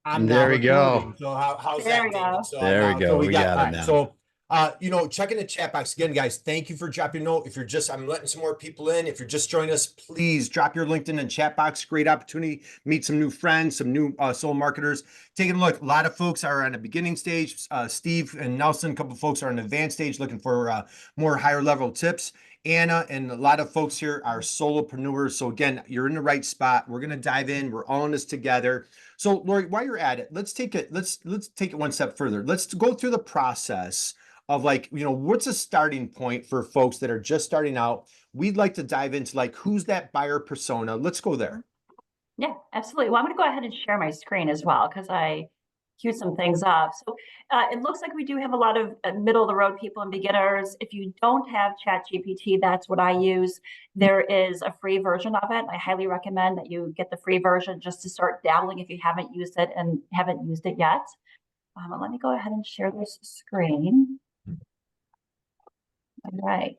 I'm now There we recording. go. So how's There that, we Damon? go. So There we now, so go. we We got, got all it right. now. So, check in the chat box again, guys. Thank you for dropping your note. If you're just, I'm letting some more people in. If you're just joining us, please drop your LinkedIn and chat box. Great opportunity. Meet some new friends, some new solo marketers. Taking a look. A lot of folks are on a beginning stage. Steve and Nelson, a couple of folks are on the advanced stage looking for more higher level tips. Anna and a lot of folks here are solopreneurs. So again, you're in the right spot. We're gonna dive in. We're all in this together. So Lori, while you're at it, let's take it one step further. Let's go through the process of like, what's a starting point for folks that are just starting out. We'd like to dive into like who's that buyer persona. Let's go there. Yeah, absolutely. Well, I'm going to go ahead and share my screen as well because I queued some things up. So it looks like we do have a lot of middle of the road people and beginners. If you don't have ChatGPT, that's what I use. There is a free version of it. I highly recommend that you get the free version just to start dabbling if you haven't used it and haven't used it yet. Let me go ahead and share this screen. All right.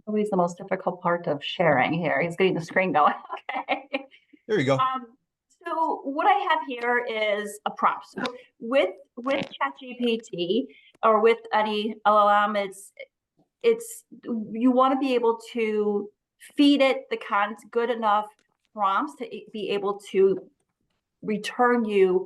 Always the most difficult part of sharing here. He's getting the screen going. Okay. There you go. So what I have here is a prompt. So with ChatGPT or with any LLM, it's you want to be able to feed it the good enough prompts to be able to return you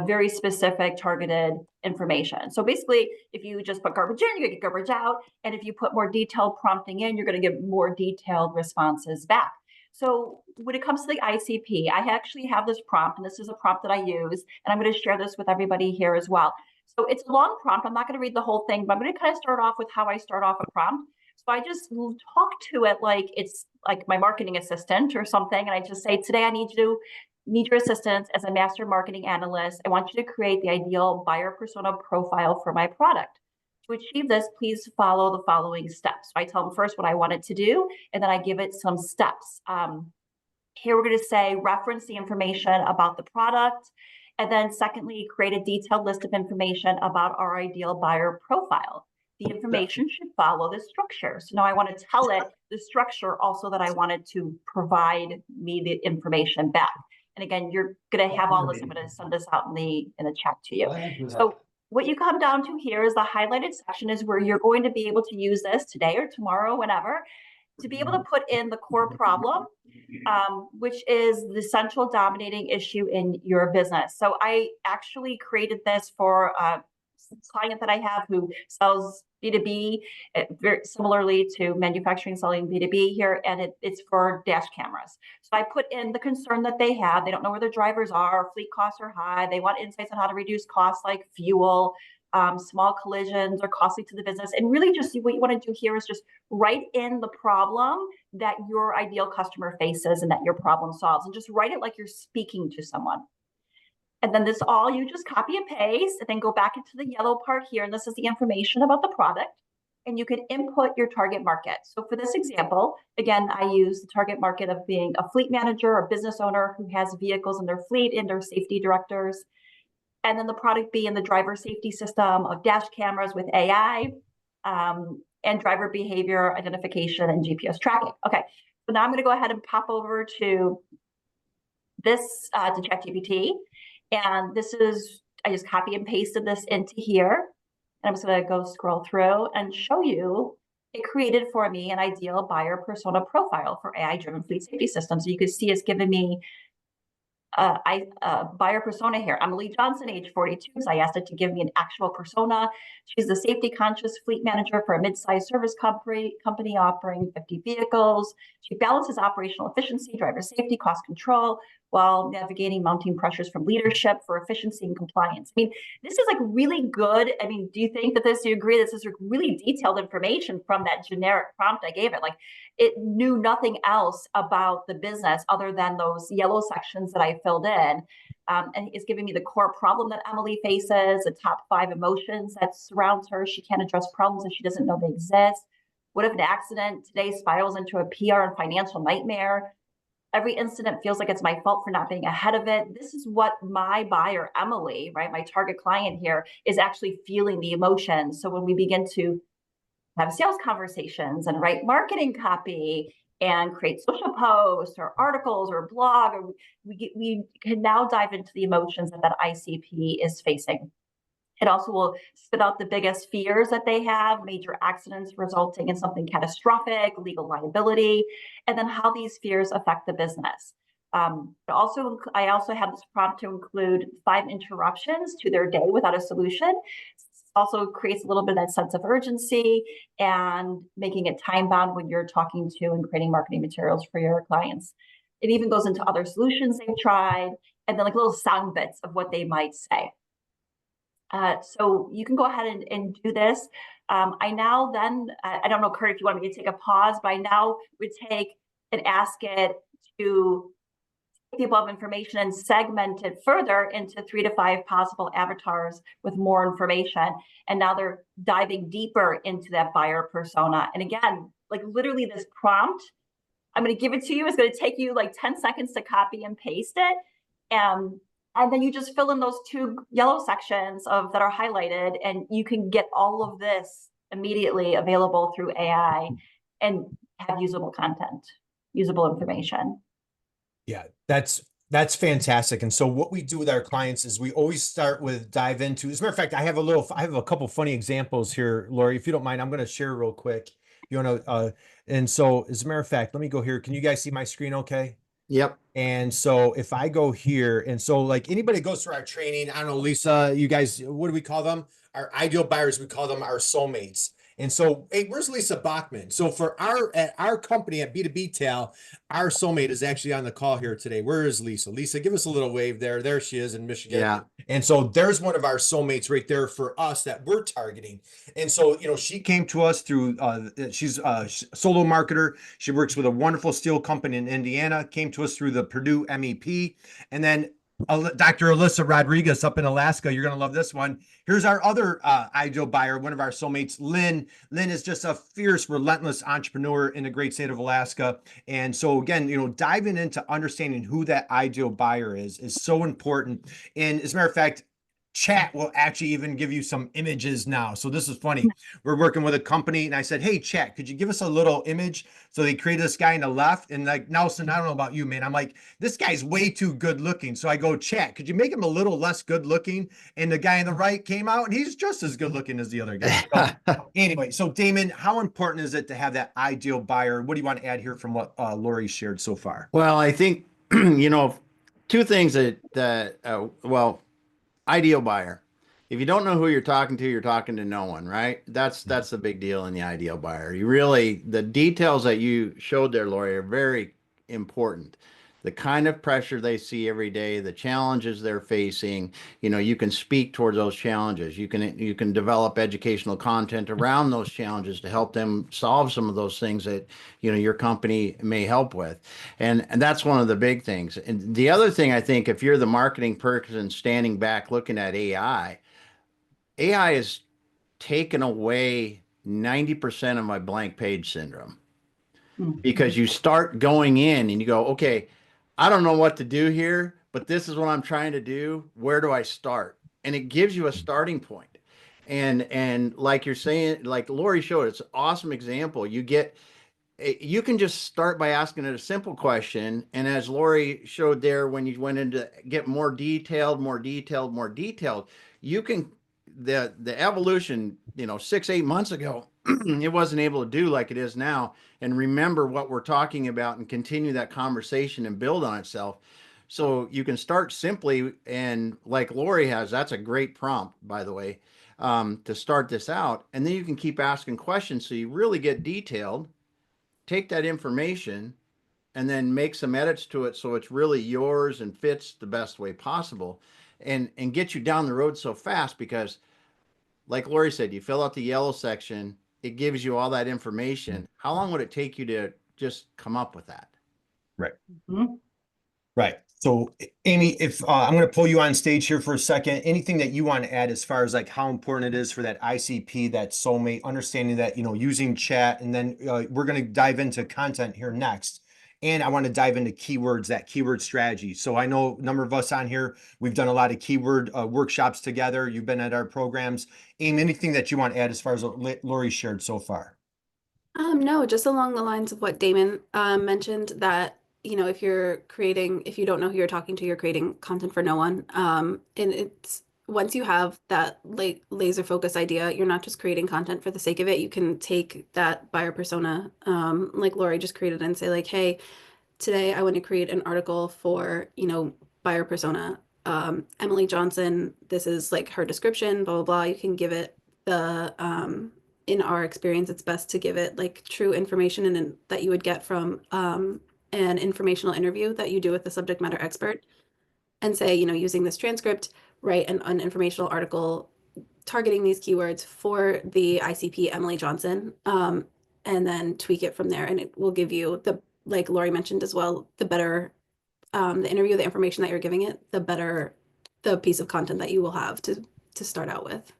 very specific targeted information. So basically, if you just put garbage in, you're gonna get garbage out. And if you put more detailed prompting in, you're gonna get more detailed responses back. So when it comes to the ICP, I actually have this prompt, and this is a prompt that I use, and I'm gonna share this with everybody here as well. So it's a long prompt. I'm not gonna read the whole thing, but I'm gonna kind of start off with how I start off a prompt. So I just talk to it like it's like my marketing assistant or something. And I just say, today I need your assistance as a master marketing analyst. I want you to create the ideal buyer persona profile for my product. To achieve this, please follow the following steps. So I tell them first what I want it to do, and then I give it some steps. Here we're going to say reference the information about the product. And then secondly, create a detailed list of information about our ideal buyer profile. The information should follow this structure. So now I want to tell it the structure also that I wanted to provide me the information back. And again, you're going to have all this. I'm going to send this out in the chat to you. So what you come down to here is the highlighted section is where you're going to be able to use this today or tomorrow, whenever, to be able to put in the core problem, which is the central dominating issue in your business. So I actually created this for a client that I have who sells B2B, very similarly to manufacturing selling B2B here, and it's for dash cameras. So I put in the concern that they have. They don't know where their drivers are, fleet costs are high. They want insights on how to reduce costs like fuel, small collisions are costly to the business. And really just what you want to do here is just write in the problem that your ideal customer faces and that your problem solves, and just write it like you're speaking to someone. And then this all you just copy and paste, and then go back into the yellow part here. And this is the information about the product. And you can input your target market. So for this example, again, I use the target market of being a fleet manager or business owner who has vehicles in their fleet and their safety directors. And then the product being the driver safety system of dash cameras with AI and driver behavior identification and GPS tracking. Okay, so now I'm going to go ahead and pop over to this to ChatGPT. And this is, I just copy and pasted this into here. And I'm just going to go scroll through and show you it created for me an ideal buyer persona profile for AI-driven fleet safety systems. So you can see it's given me buyer persona here. I'm Lee Johnson, age 42. So I asked it to give me an actual persona. She's a safety conscious fleet manager for a mid-sized service company offering 50 vehicles. She balances operational efficiency, driver safety, cost control, while navigating mounting pressures from leadership for efficiency and compliance. I mean, this is like really good. I mean, do you think that you agree this is really detailed information from that generic prompt I gave it? Like, it knew nothing else about the business other than those yellow sections that I filled in. And it's giving me the core problem that Emily faces, the top 5 emotions that surrounds her. She can't address problems that she doesn't know they exist. What if an accident today spirals into a PR and financial nightmare? Every incident feels like it's my fault for not being ahead of it. This is what my buyer, Emily, right, my target client here, is actually feeling the emotions. So when we begin to have sales conversations and write marketing copy, and create social posts or articles or blog, or we can now dive into the emotions that ICP is facing. It also will spit out the biggest fears that they have, major accidents resulting in something catastrophic, legal liability, and then how these fears affect the business. I also have this prompt to include 5 interruptions to their day without a solution. Also creates a little bit of that sense of urgency and making it time bound when you're talking to and creating marketing materials for your clients. It even goes into other solutions they've tried, and then like little sound bits of what they might say. So you can go ahead and do this. I now then, I don't know, Kurt, if you want me to take a pause, but I now would take and ask it to take the above information and segment it further into 3 to 5 possible avatars with more information. And now they're diving deeper into that buyer persona. And again, like literally this prompt, I'm going to give it to you. It's going to take you like 10 seconds to copy and paste it. And then you just fill in those 2 yellow sections that are highlighted, and you can get all of this immediately available through AI and have usable content, usable information. Yeah, that's fantastic. And so what we do with our clients is we always start with dive into, as a matter of fact, I have a couple funny examples here, Lori, if you don't mind, I'm going to share real quick. You want to, and so as a matter of fact, let me go here. Can you guys see my screen okay? Yep. And so if I go here, and so like anybody goes through our training, I don't know, Lisa, you guys, what do we call them? Our ideal buyers, we call them our soulmates. And so, hey, where's Lisa Bachman? So for at our company at B2B Tal, our soulmate is actually on the call here today. Where is Lisa? Lisa, give us a little wave there. There she is in Michigan. Yeah. And so there's one of our soulmates right there for us that we're targeting. And so, you know, she came to us through, she's a solo marketer. She works with a wonderful steel company in Indiana, came to us through the Purdue MEP. And then Dr. Alyssa Rodriguez up in Alaska. You're going to love this one. Here's our other ideal buyer, one of our soulmates, Lynn. Lynn is just a fierce, relentless entrepreneur in the great state of Alaska. And so again, you know, diving into understanding who that ideal buyer is so important. And as a matter of fact, chat will actually even give you some images now. So this is funny. We're working with a company and I said, hey, chat, could you give us a little image? So they created this guy in the left, and like, Nelson, I don't know about you, man. I'm like, this guy's way too good looking. So I go, chat, could you make him a little less good looking? And the guy on the right came out and he's just as good looking as the other guy. So, anyway, so Damon, how important is it to have that ideal buyer? What do you want to add here from what Lori shared so far? Well, I think, you know, 2 things well, ideal buyer. If you don't know who you're talking to no one, right? That's the big deal in the ideal buyer. The details that you showed there, Lori, are very important. The kind of pressure they see every day, the challenges they're facing, you know, you can speak towards those challenges. You can develop educational content around those challenges to help them solve some of those things that, you know, your company may help with. And that's one of the big things. And the other thing, I think, if you're the marketing person standing back looking at AI has taken away 90% of my blank page syndrome. Because you start going in and you go, okay, I don't know what to do here, but this is what I'm trying to do. Where do I start? And it gives you a starting point. And like you're saying, like Lori showed, it's an awesome example. You can just start by asking it a simple question. And as Lori showed there, when you went into get more detailed, you can, the evolution, you know, 6-8 months ago, it wasn't able to do like it is now, and remember what we're talking about and continue that conversation and build on itself. So you can start simply, and like Lori has, that's a great prompt, by the way, to start this out. And then you can keep asking questions so you really get detailed, take that information, and then make some edits to it so it's really yours and fits the best way possible, and get you down the road so fast. Because like Lori said, you fill out the yellow section, it gives you all that information. How long would it take you to just come up with that? Right. Right. So Amy, if I'm going to pull you on stage here for a second, anything that you want to add as far as like how important it is for that ICP, that soulmate, understanding that, you know, using chat, and then we're going to dive into content here next. And I want to dive into keywords, that keyword strategy. So I know a number of us on here, we've done a lot of keyword workshops together. You've been at our programs. Amy, anything that you want to add as far as what Lori shared so far? No, just along the lines of what Damon mentioned that, if you don't know who you're talking to, you're creating content for no one. And it's once you have that laser focus idea, you're not just creating content for the sake of it. You can take that buyer persona, like Lori just created, and say like, hey, today I want to create an article for, buyer persona. Emily Johnson, this is like her description, blah, blah, blah. You can give it in our experience, it's best to give it like true information and that you would get from an informational interview that you do with the subject matter expert, and say, using this transcript, write an informational article targeting these keywords for the ICP Emily Johnson, and then tweak it from there. And it will give you like Lori mentioned as well, the better the interview, the information that you're giving it, the better the piece of content that you will have to start out with.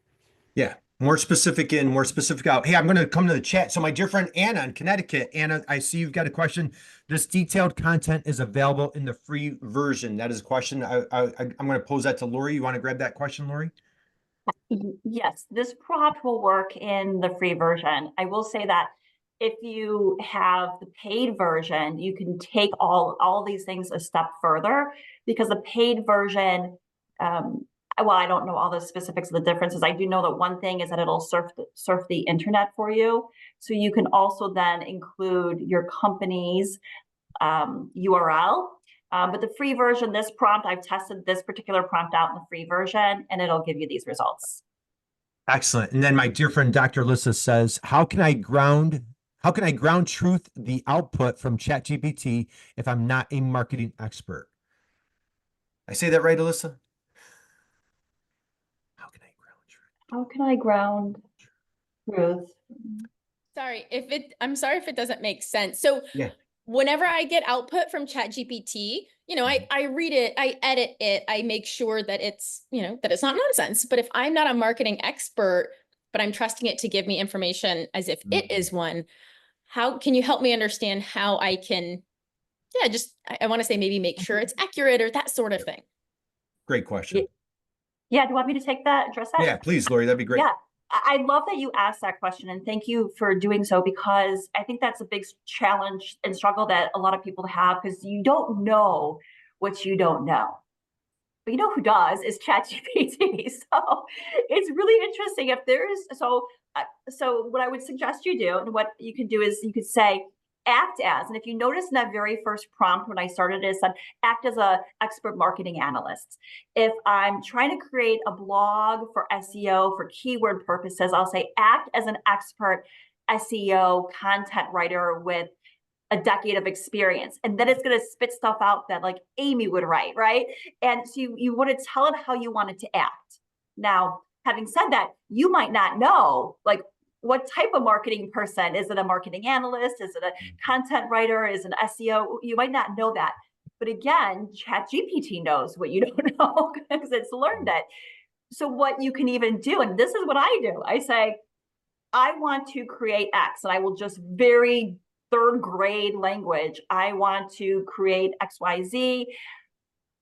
Yeah. More specific in, more specific out. Hey, I'm going to come to the chat. So my dear friend Anna in Connecticut, Anna, I see you've got a question. This detailed content is available in the free version. That is a question. I'm going to pose that to Lori. You want to grab that question, Lori? Yes, this prompt will work in the free version. I will say that if you have the paid version, you can take all these things a step further, because the paid version, well, I don't know all the specifics of the differences. I do know that one thing is that it'll surf the internet for you. So you can also then include your company's URL. But the free version, this prompt, I've tested this particular prompt out in the free version, and it'll give you these results. Excellent. And then my dear friend Dr. Alyssa says, how can I ground truth the output from ChatGPT if I'm not a marketing expert? I say that right, Alyssa? How can I ground truth? I'm sorry if it doesn't make sense. So yeah, whenever I get output from ChatGPT, I read it, I edit it, I make sure that it's, that it's not nonsense. But if I'm not a marketing expert, but I'm trusting it to give me information as if it is one, how can you help me understand how I can, I want to say maybe make sure it's accurate or that sort of thing? Great question. Yeah, do you want me to address that? Yeah, please, Lori, that'd be great. Yeah, I love that you asked that question, and thank you for doing so, because I think that's a big challenge and struggle that a lot of people have, because you don't know what you don't know. But you know who does is ChatGPT. So it's really interesting if there's, so what I would suggest you do, and what you can do is you could say, act as, and if you notice in that very first prompt when I started, it said act as a expert marketing analyst. If I'm trying to create a blog for SEO for keyword purposes, I'll say act as an expert SEO content writer with a decade of experience. And then it's going to spit stuff out that like Amy would write, right? And so you want to tell it how you want it to act. Now, having said that, you might not know like what type of marketing person. Is it a marketing analyst? Is it a content writer? Is it an SEO? You might not know that. But again, ChatGPT knows what you don't know because it's learned it. So what you can even do, and this is what I do, I say, I want to create X, and I will just very third grade language. I want to create XYZ.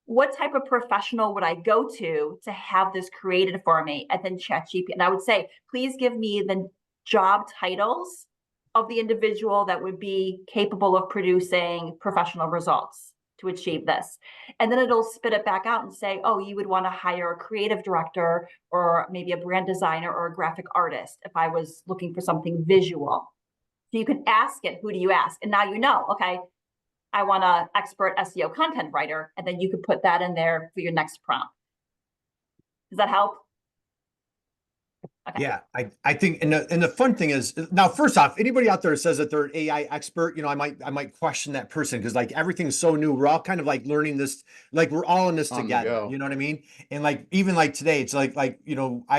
What type of professional would I go to have this created for me? And then ChatGPT, and I would say, please give me the job titles of the individual that would be capable of producing professional results to achieve this. And then it'll spit it back out and say, oh, you would want to hire a creative director or maybe a brand designer or a graphic artist if I was looking for something visual. So you can ask it, who do you ask? And now you know, okay, I want an expert SEO content writer, and then you could put that in there for your next prompt. Does that help? Okay. Yeah, I think, and the fun thing is, now, first off, anybody out there says that they're an AI expert, I might question that person, because like everything's so new. We're all kind of like learning this, like we're all in this together. You know what I mean? And like even like today, it's like I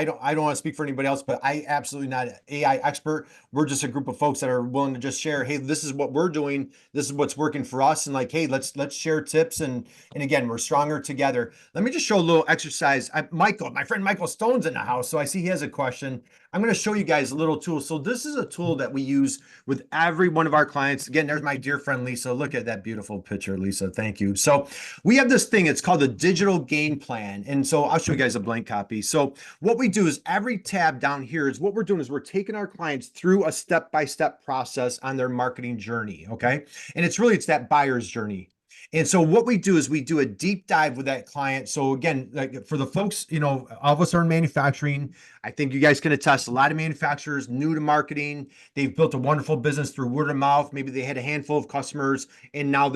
don't want to speak for anybody else, but I absolutely not an AI expert. We're just a group of folks that are willing to just share, hey, this is what we're doing, this is what's working for us, and like, hey, let's share tips, and again, we're stronger together. Let me just show a little exercise. My friend Michael Stone's in the house, so I see he has a question. question, I'm going to show you guys a little tool. So this is a tool that we use with every one of our clients. Again, there's my dear friend, Lisa. Look at that beautiful picture, Lisa. Thank you. So we have this thing, it's called the digital game plan. And so I'll show you guys a blank copy. So what we do is every tab down here is what we're doing is we're taking our clients through a step-by-step process on their marketing journey. Okay. And it's that buyer's journey. And so what we do is we do a deep dive with that client. So again, like for the folks, all of us are in manufacturing. I think you guys can attest, a lot of manufacturers new to marketing. They've built a wonderful business through word of mouth. Maybe they had a handful of customers and now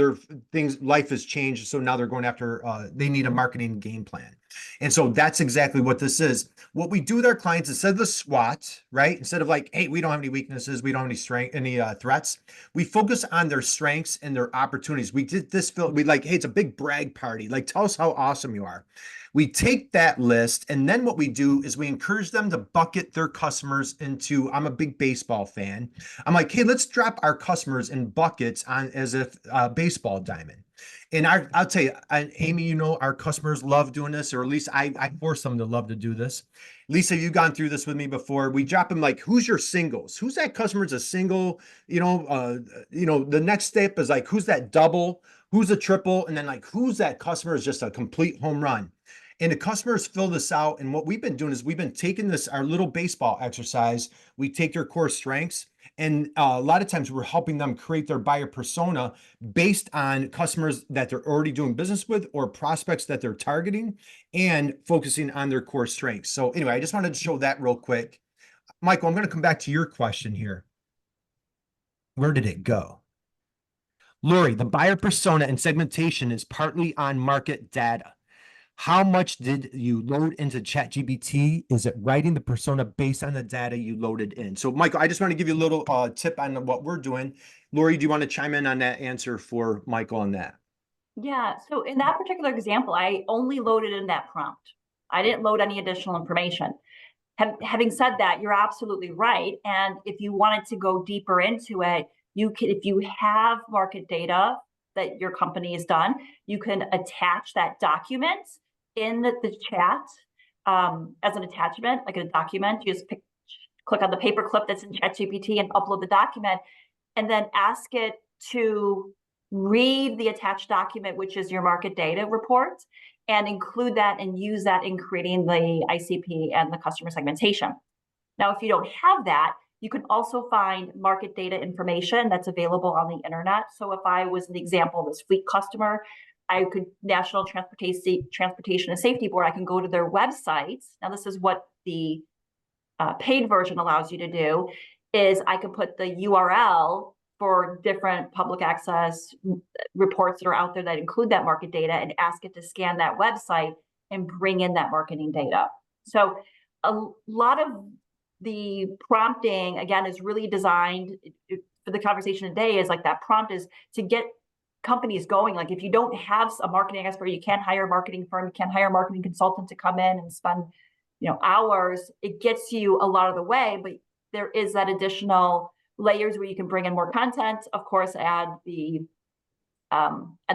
life has changed. So now they're going after, they need a marketing game plan. And so that's exactly what this is. What we do with our clients, instead of the SWOT, right? Instead of like, hey, we don't have any weaknesses, we don't have any threats. We focus on their strengths and their opportunities. We did this, we like, hey, it's a big brag party. Like, tell us how awesome you are. We take that list, and then what we do is we encourage them to bucket their customers into, I'm a big baseball fan. I'm like, hey, let's drop our customers in buckets on as if baseball diamond. And I'll tell you, Amy, our customers love doing this, or at least I force them to love to do this. Lisa, you've gone through this with me before. We drop them like, who's your singles? Who's that customer's a single? The next step is like, who's that double? Who's a triple? And then like, who's that customer is just a complete home run? And the customers fill this out. And what we've been doing is we've been taking our little baseball exercise. We take their core strengths. And a lot of times we're helping them create their buyer persona based on customers that they're already doing business with or prospects that they're targeting and focusing on their core strengths. So anyway, I just wanted to show that real quick. Michael, I'm going to come back to your question here. Where did it go? Lori, the buyer persona and segmentation is partly on market data. How much did you load into ChatGPT? Is it writing the persona based on the data you loaded in? So, Michael, I just want to give you a little tip on what we're doing. Lori, do you want to chime in on that answer for Michael on that? Yeah. So in that particular example, I only loaded in that prompt. I didn't load any additional information. Having said that, you're absolutely right. And if you wanted to go deeper into it, you can, if you have market data that your company has done, you can attach that document in the chat as an attachment, like a document. You just click on the paperclip that's in ChatGPT and upload the document, and then ask it to read the attached document, which is your market data report, and include that and use that in creating the ICP and the customer segmentation. Now, if you don't have that, you can also find market data information that's available on the internet. So if I was in the example of this fleet customer, I could National Transportation and Safety Board, I can go to their websites. Now, this is what the paid version allows you to do, is I can put the URL for different public access reports that are out there that include that market data and ask it to scan that website and bring in that marketing data. So a lot of the prompting, again, is really designed for the conversation today, is like that prompt is to get companies going. Like if you don't have a marketing expert, you can't hire a marketing firm, you can't hire a marketing consultant to come in and spend hours. It gets you a lot of the way, but there is that additional layers where you can bring in more content, of course, add the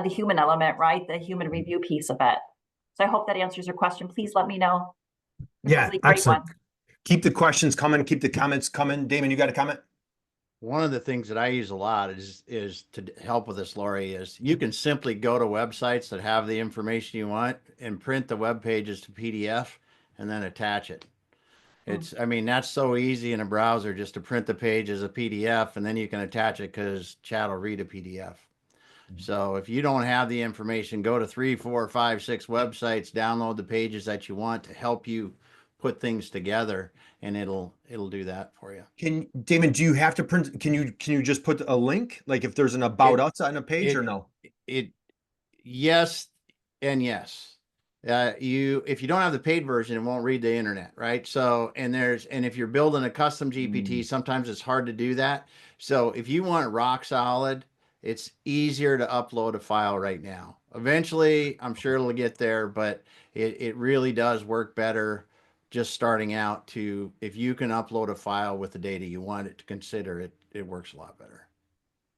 human element, right? The human review piece of it. So I hope that answers your question. Please let me know. Yeah, excellent. Keep the questions coming. Keep the comments coming. Damon, you got a comment? One of the things that I use a lot is to help with this, Lori, is you can simply go to websites that have the information you want and print the web pages to PDF and then attach it. I mean, that's so easy in a browser just to print the page as a PDF, and then you can attach it because chat will read a PDF. So if you don't have the information, go to 3, 4, 5, 6 websites, download the pages that you want to help you put things together, and it'll do that for you. Damon, do you have to print? Can you just put a link? Like if there's an about us on a page or no? Yes and yes. If you don't have the paid version, it won't read the internet, right? So, and if you're building a custom GPT, sometimes it's hard to do that. So if you want rock solid, it's easier to upload a file right now. Eventually, I'm sure it'll get there, but it really does work better just starting out if you can upload a file with the data you want it to consider, it works a lot better.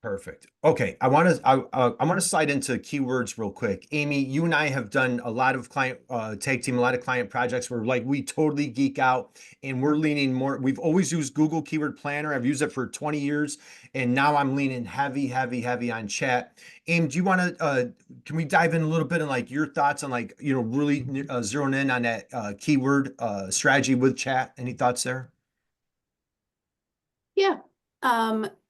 Perfect. Okay, I want to slide into keywords real quick. Amy, you and I have done a lot of client tag team, a lot of client projects where like we totally geek out and we're leaning more. We've always used Google Keyword Planner. I've used it for 20 years, and now I'm leaning heavy on chat. Amy, do you want to can we dive in a little bit and like your thoughts on like really zeroing in on that keyword strategy with chat? Any thoughts there? Yeah.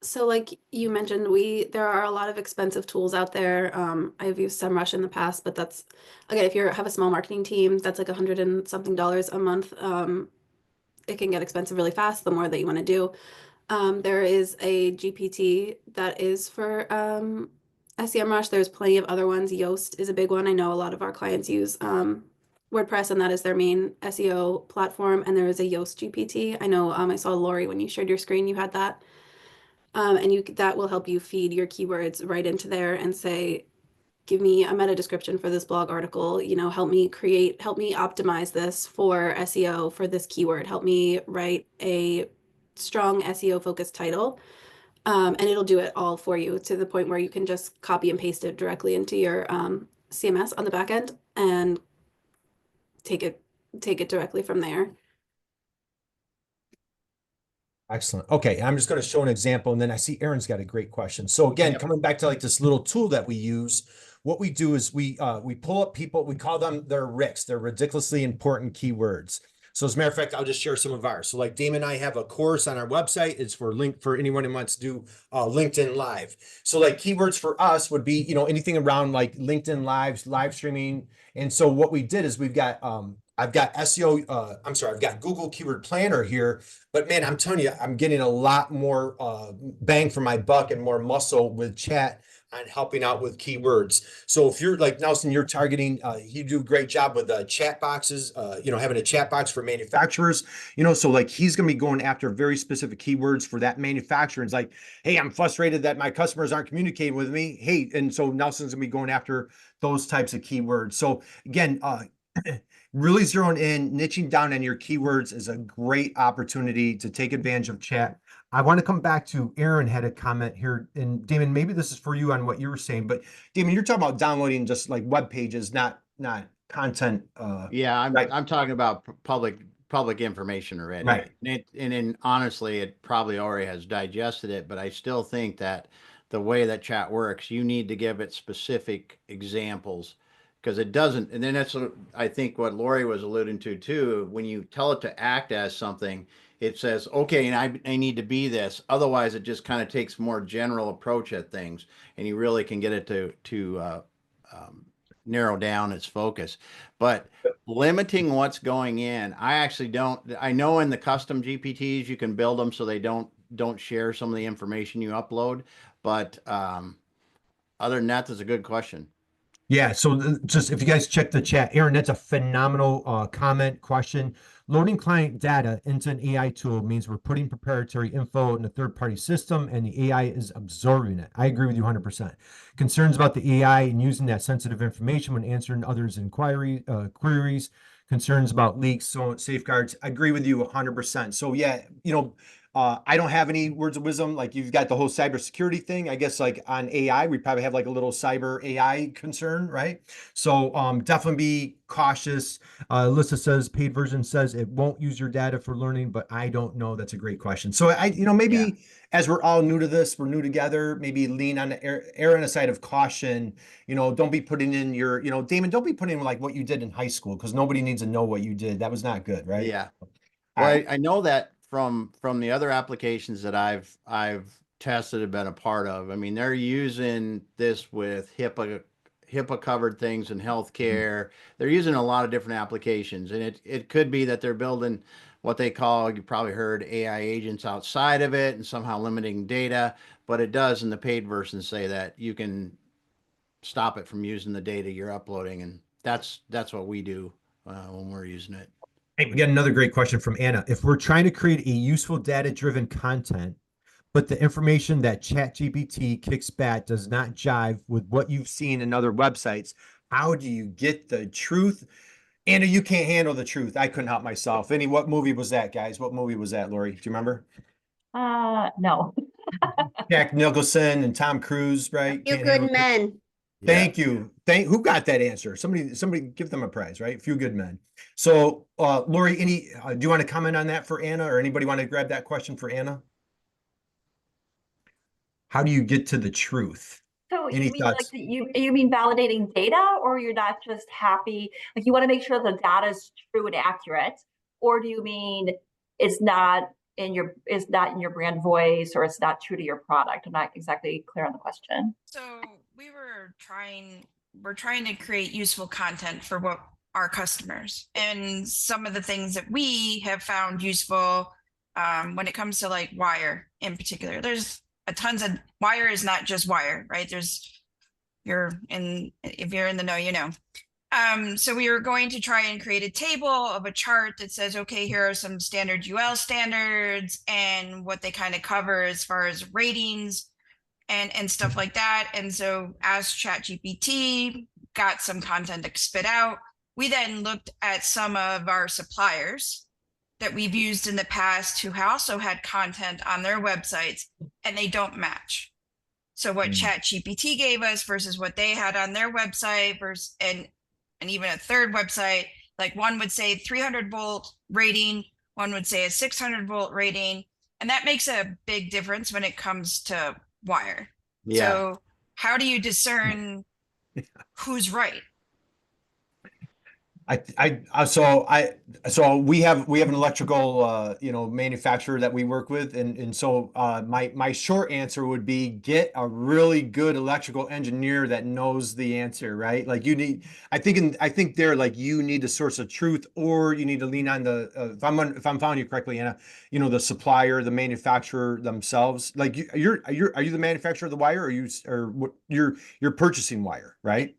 So like you mentioned, there are a lot of expensive tools out there. I've used SEMrush in the past, but that's again, if you have a small marketing team, that's like $100 and something a month. It can get expensive really fast the more that you want to do. There is a GPT that is for SEMrush. There's plenty of other ones. Yoast is a big one. I know a lot of our clients use WordPress, and that is their main SEO platform. And there is a Yoast GPT. I know I saw Lori when you shared your screen, you had that. And that will help you feed your keywords right into there and say, give me a meta description for this blog article, help me optimize this for SEO for this keyword, help me write a strong SEO focused title. And it'll do it all for you to the point where you can just copy and paste it directly into your CMS on the back end and take it directly from there. Excellent. Okay, I'm just going to show an example, and then I see Aaron's got a great question. So again, coming back to like this little tool that we use, what we do is we pull up people, we call them their RICs, they're ridiculously important keywords. So as a matter of fact, I'll just share some of ours. So like Damon and I have a course on our website. It's for anyone who wants to do LinkedIn Live. So like keywords for us would be, anything around like LinkedIn Lives, live streaming. And so what we did is I've got I've got Google Keyword Planner here, but man, I'm telling you, I'm getting a lot more bang for my buck and more muscle with chat on helping out with keywords. So if you're like Nelson, you're targeting, you do a great job with chat boxes, having a chat box for manufacturers, so like he's going to be going after very specific keywords for that manufacturer. It's like, hey, I'm frustrated that my customers aren't communicating with me. Hey, and so Nelson's going to be going after those types of keywords. So again, really zeroing in, niching down on your keywords is a great opportunity to take advantage of chat. I want to come back to Aaron had a comment here, and Damon, maybe this is for you on what you were saying, but Damon, you're talking about downloading just like web pages, not content. Yeah, right. I'm talking about public information already. Right. And honestly, it probably already has digested it, but I still think that the way that chat works, you need to give it specific examples because it doesn't. And then I think what Lori was alluding to too, when you tell it to act as something, it says, okay, and I need to be this. Otherwise, it just kind of takes more general approach at things, and you really can get it to narrow down its focus. But limiting what's going in, I actually don't. I know in the custom GPTs you can build them so they don't share some of the information you upload. But other than that, that's a good question. Yeah, so just if you guys check the chat, Aaron, that's a phenomenal comment question. Loading client data into an AI tool means we're putting proprietary info in a third-party system and the AI is absorbing it. I agree with you 100%. Concerns about the AI and using that sensitive information when answering others' queries, concerns about leaks, so safeguards. I agree with you 100%. So yeah, I don't have any words of wisdom. Like you've got the whole cybersecurity thing. I guess like on AI, we probably have like a little cyber AI concern, right? So definitely be cautious. Alyssa says paid version says it won't use your data for learning, but I don't know. That's a great question. So maybe as we're all new to this, we're new together, maybe lean on the err on a side of caution. Don't be putting in your, Damon, don't be putting in like what you did in high school because nobody needs to know what you did. That was not good, right? Yeah. Well, I know that from the other applications that I've tested and been a part of. I mean, they're using this with HIPAA covered things in healthcare. They're using a lot of different applications, and it could be that they're building what they call, you probably heard, AI agents outside of it and somehow limiting data. But it does in the paid version say that you can stop it from using the data you're uploading, and that's what we do when we're using it. Hey, we got another great question from Anna. If we're trying to create a useful data-driven content, but the information that ChatGPT kicks back does not jive with what you've seen in other websites, how do you get the truth? Anna, you can't handle the truth. I couldn't help myself. What movie was that, guys? What movie was that, Lori? Do you remember? No. Jack Nicholson and Tom Cruise, right? Few Can't handle good it. men. Thank you. Who got that answer? Somebody give them a prize, right? Few good men. So, Lori, do you want to comment on that for Anna, or anybody want to grab that question for Anna? How do you get to the truth? So Any you mean like thoughts? you mean validating data, or you're not just happy, like you want to make sure the data is true and accurate, or do you mean it's not in your brand voice, or it's not true to your product? I'm not exactly clear on the question. So we're trying to create useful content for what our customers, and some of the things that we have found useful when it comes to like wire in particular. There's a tons of wire is not just wire, right? If you're in the know, you know. So we were going to try and create a table of a chart that says, okay, here are some standard UL standards and what they kind of cover as far as ratings and stuff like that. And so as ChatGPT got some content to spit out, we then looked at some of our suppliers that we've used in the past who also had content on their websites, and they don't match. So what ChatGPT gave us versus what they had on their website versus and even a third website, like one would say 300-volt rating, one would say a 600-volt rating, and that makes a big difference when it comes to wire. Yeah. So how do you discern who's right? So we have an electrical manufacturer that we work with, and so my short answer would be get a really good electrical engineer that knows the answer, right? Like you need, I think they're like, you need the source of truth, or you need to lean on the if I'm following you correctly, Anna, the supplier, the manufacturer themselves. Like are you the manufacturer of the wire, or you're purchasing wire, right?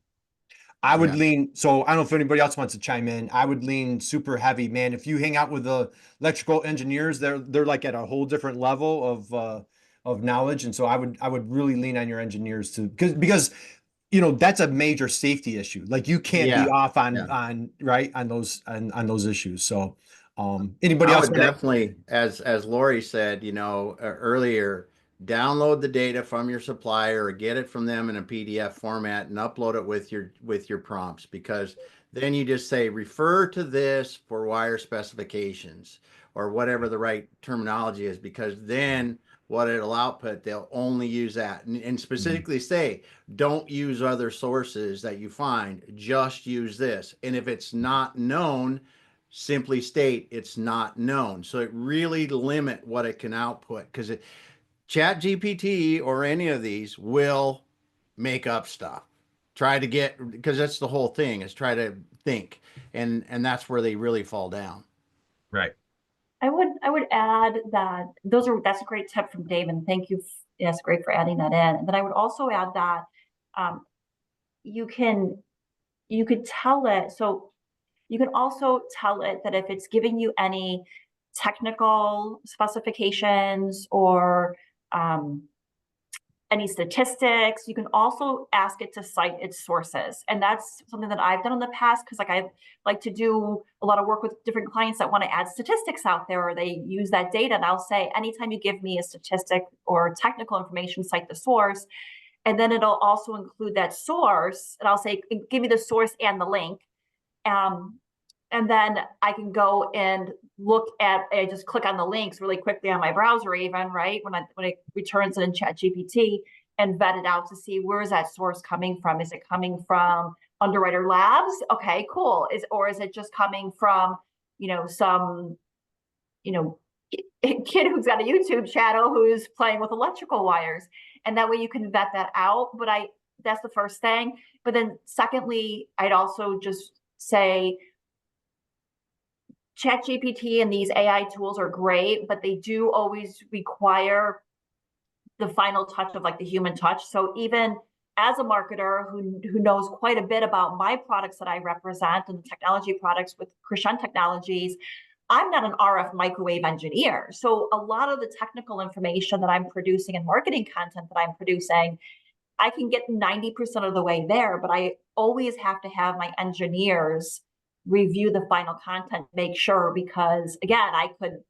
I would lean, so I don't know if anybody else wants to chime in. I would lean super heavy, man. If you hang out with the electrical engineers, they're like at a whole different level of knowledge. And so I would really lean on your engineers because that's a major safety issue. Like you can't be off on those issues. So anybody I else would definitely, as Lori said, earlier, download the data from your supplier or get it from them in a PDF format and upload it with your prompts, because then you just say refer to this for wire specifications or whatever the right terminology is, because then what it'll output, they'll only use that, and specifically say don't use other sources that you find, just use this. And if it's not known, simply state it's not known. So it really limit what it can output, because ChatGPT or any of these will make up stuff. Because that's the whole thing, is try to think, and that's where they really fall down. Right. I would add that that's a great tip from Damon. Thank you. Yes, great for adding that in. And then I would also add that you could tell it. So you can also tell it that if it's giving you any technical specifications or any statistics, you can also ask it to cite its sources. And that's something that I've done in the past, because I like to do a lot of work with different clients that want to add statistics out there, or they use that data. And I'll say, anytime you give me a statistic or technical information, cite the source. And then it'll also include that source. And I'll say, give me the source and the link. And then I can go and I just click on the links really quickly on my browser, even, right? When it returns it in ChatGPT, and vet it out to see, where is that source coming from? Is it coming from Underwriter Labs? Okay, cool. Or is it just coming from, some, kid who's got a YouTube channel who's playing with electrical wires? And that way you can vet that out. But that's the first thing. But then secondly, I'd also just say, ChatGPT and these AI tools are great, but they do always require the final touch of like the human touch. So even as a marketer who knows quite a bit about my products that I represent and the technology products with Crescent Technologies, I'm not an RF microwave engineer. So a lot of the technical information that I'm producing and marketing content that I'm producing, I can get 90% of the way there, but I always have to have my engineers review the final content, make sure, because again, I could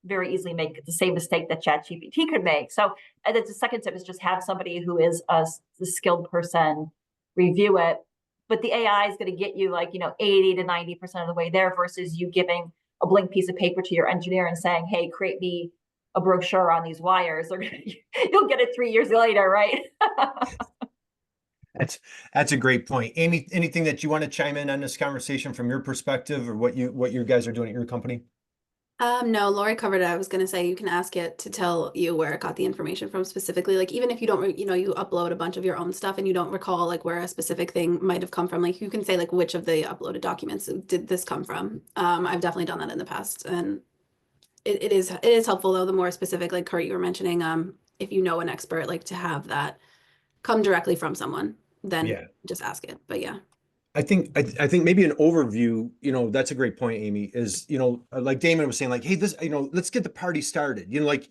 very easily make the same mistake that ChatGPT could make. So, and then the second tip is just have somebody who is the skilled person review it. But the AI is going to get you like, 80 to 90% of the way there versus you giving a blank piece of paper to your engineer and saying, hey, create me a brochure on these wires. You'll get it 3 years later, right? That's a great point. Amy, anything that you want to chime in on this conversation from your perspective, or what you guys are doing at your company? No, Lori covered it. I was going to say you can ask it to tell you where it got the information from specifically. Like even if you don't, you upload a bunch of your own stuff and you don't recall like where a specific thing might have come from, like you can say like which of the uploaded documents did this come from. I've definitely done that in the past, and it is helpful though. The more specific, like Kurt, you were mentioning, if you know an expert, like to have that come directly from someone, then just ask it. But yeah. I think maybe an overview, that's a great point, Amy, is, like Damon was saying, like, hey, this, let's get the party started, like